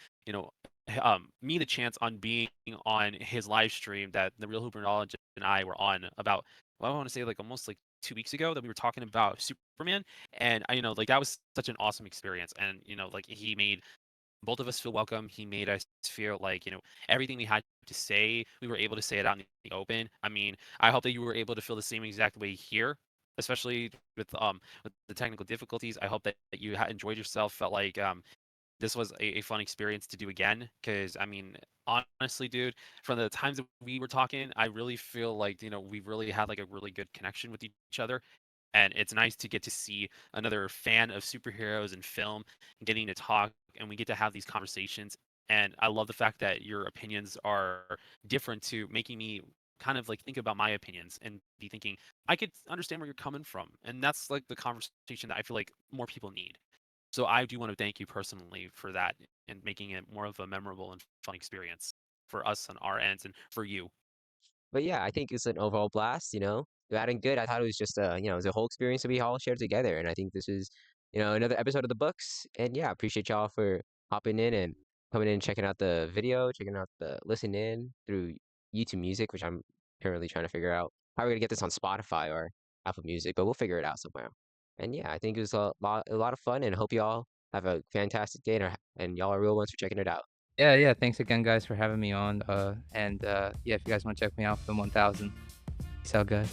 Speaker 3: me the chance on being on his live stream that the real Hoopernologist and I were on about, well, I want to say like almost like 2 weeks ago, that we were talking about Superman. And I, like that was such an awesome experience. And like he made both of us feel welcome. He made us feel like, everything we had to say, we were able to say it out in the open. I mean, I hope that you were able to feel the same exact way here, especially with the technical difficulties. I hope that you enjoyed yourself, felt like this was a fun experience to do again. Because I mean, honestly, dude, from the times that we were talking, I really feel like we really had like a really good connection with each other. And it's nice to get to see another fan of superheroes and film getting to talk, and we get to have these conversations. And I love the fact that your opinions are different, to making me kind of like think about my opinions and be thinking I could understand where you're coming from. And that's like the conversation that I feel like more people need. So I do want to thank you personally for that, and making it more of a memorable and fun experience for us on our ends and for you.
Speaker 2: But yeah, I think it's an overall blast, Bad and good. I thought it was just it was a whole experience that we all shared together. And I think this is, another episode of the books. And yeah, appreciate y'all for hopping in and coming in and checking out the video, checking out the listen in through YouTube Music, which I'm currently trying to figure out how we're gonna get this on Spotify or Apple Music, but we'll figure it out somewhere. And yeah, I think it was a lot of fun, and hope y'all have a fantastic day, and y'all are real ones for checking it out.
Speaker 4: Yeah. Thanks again, guys, for having me on. And yeah, if you guys want to check me out, Film 1000. Peace out, guys.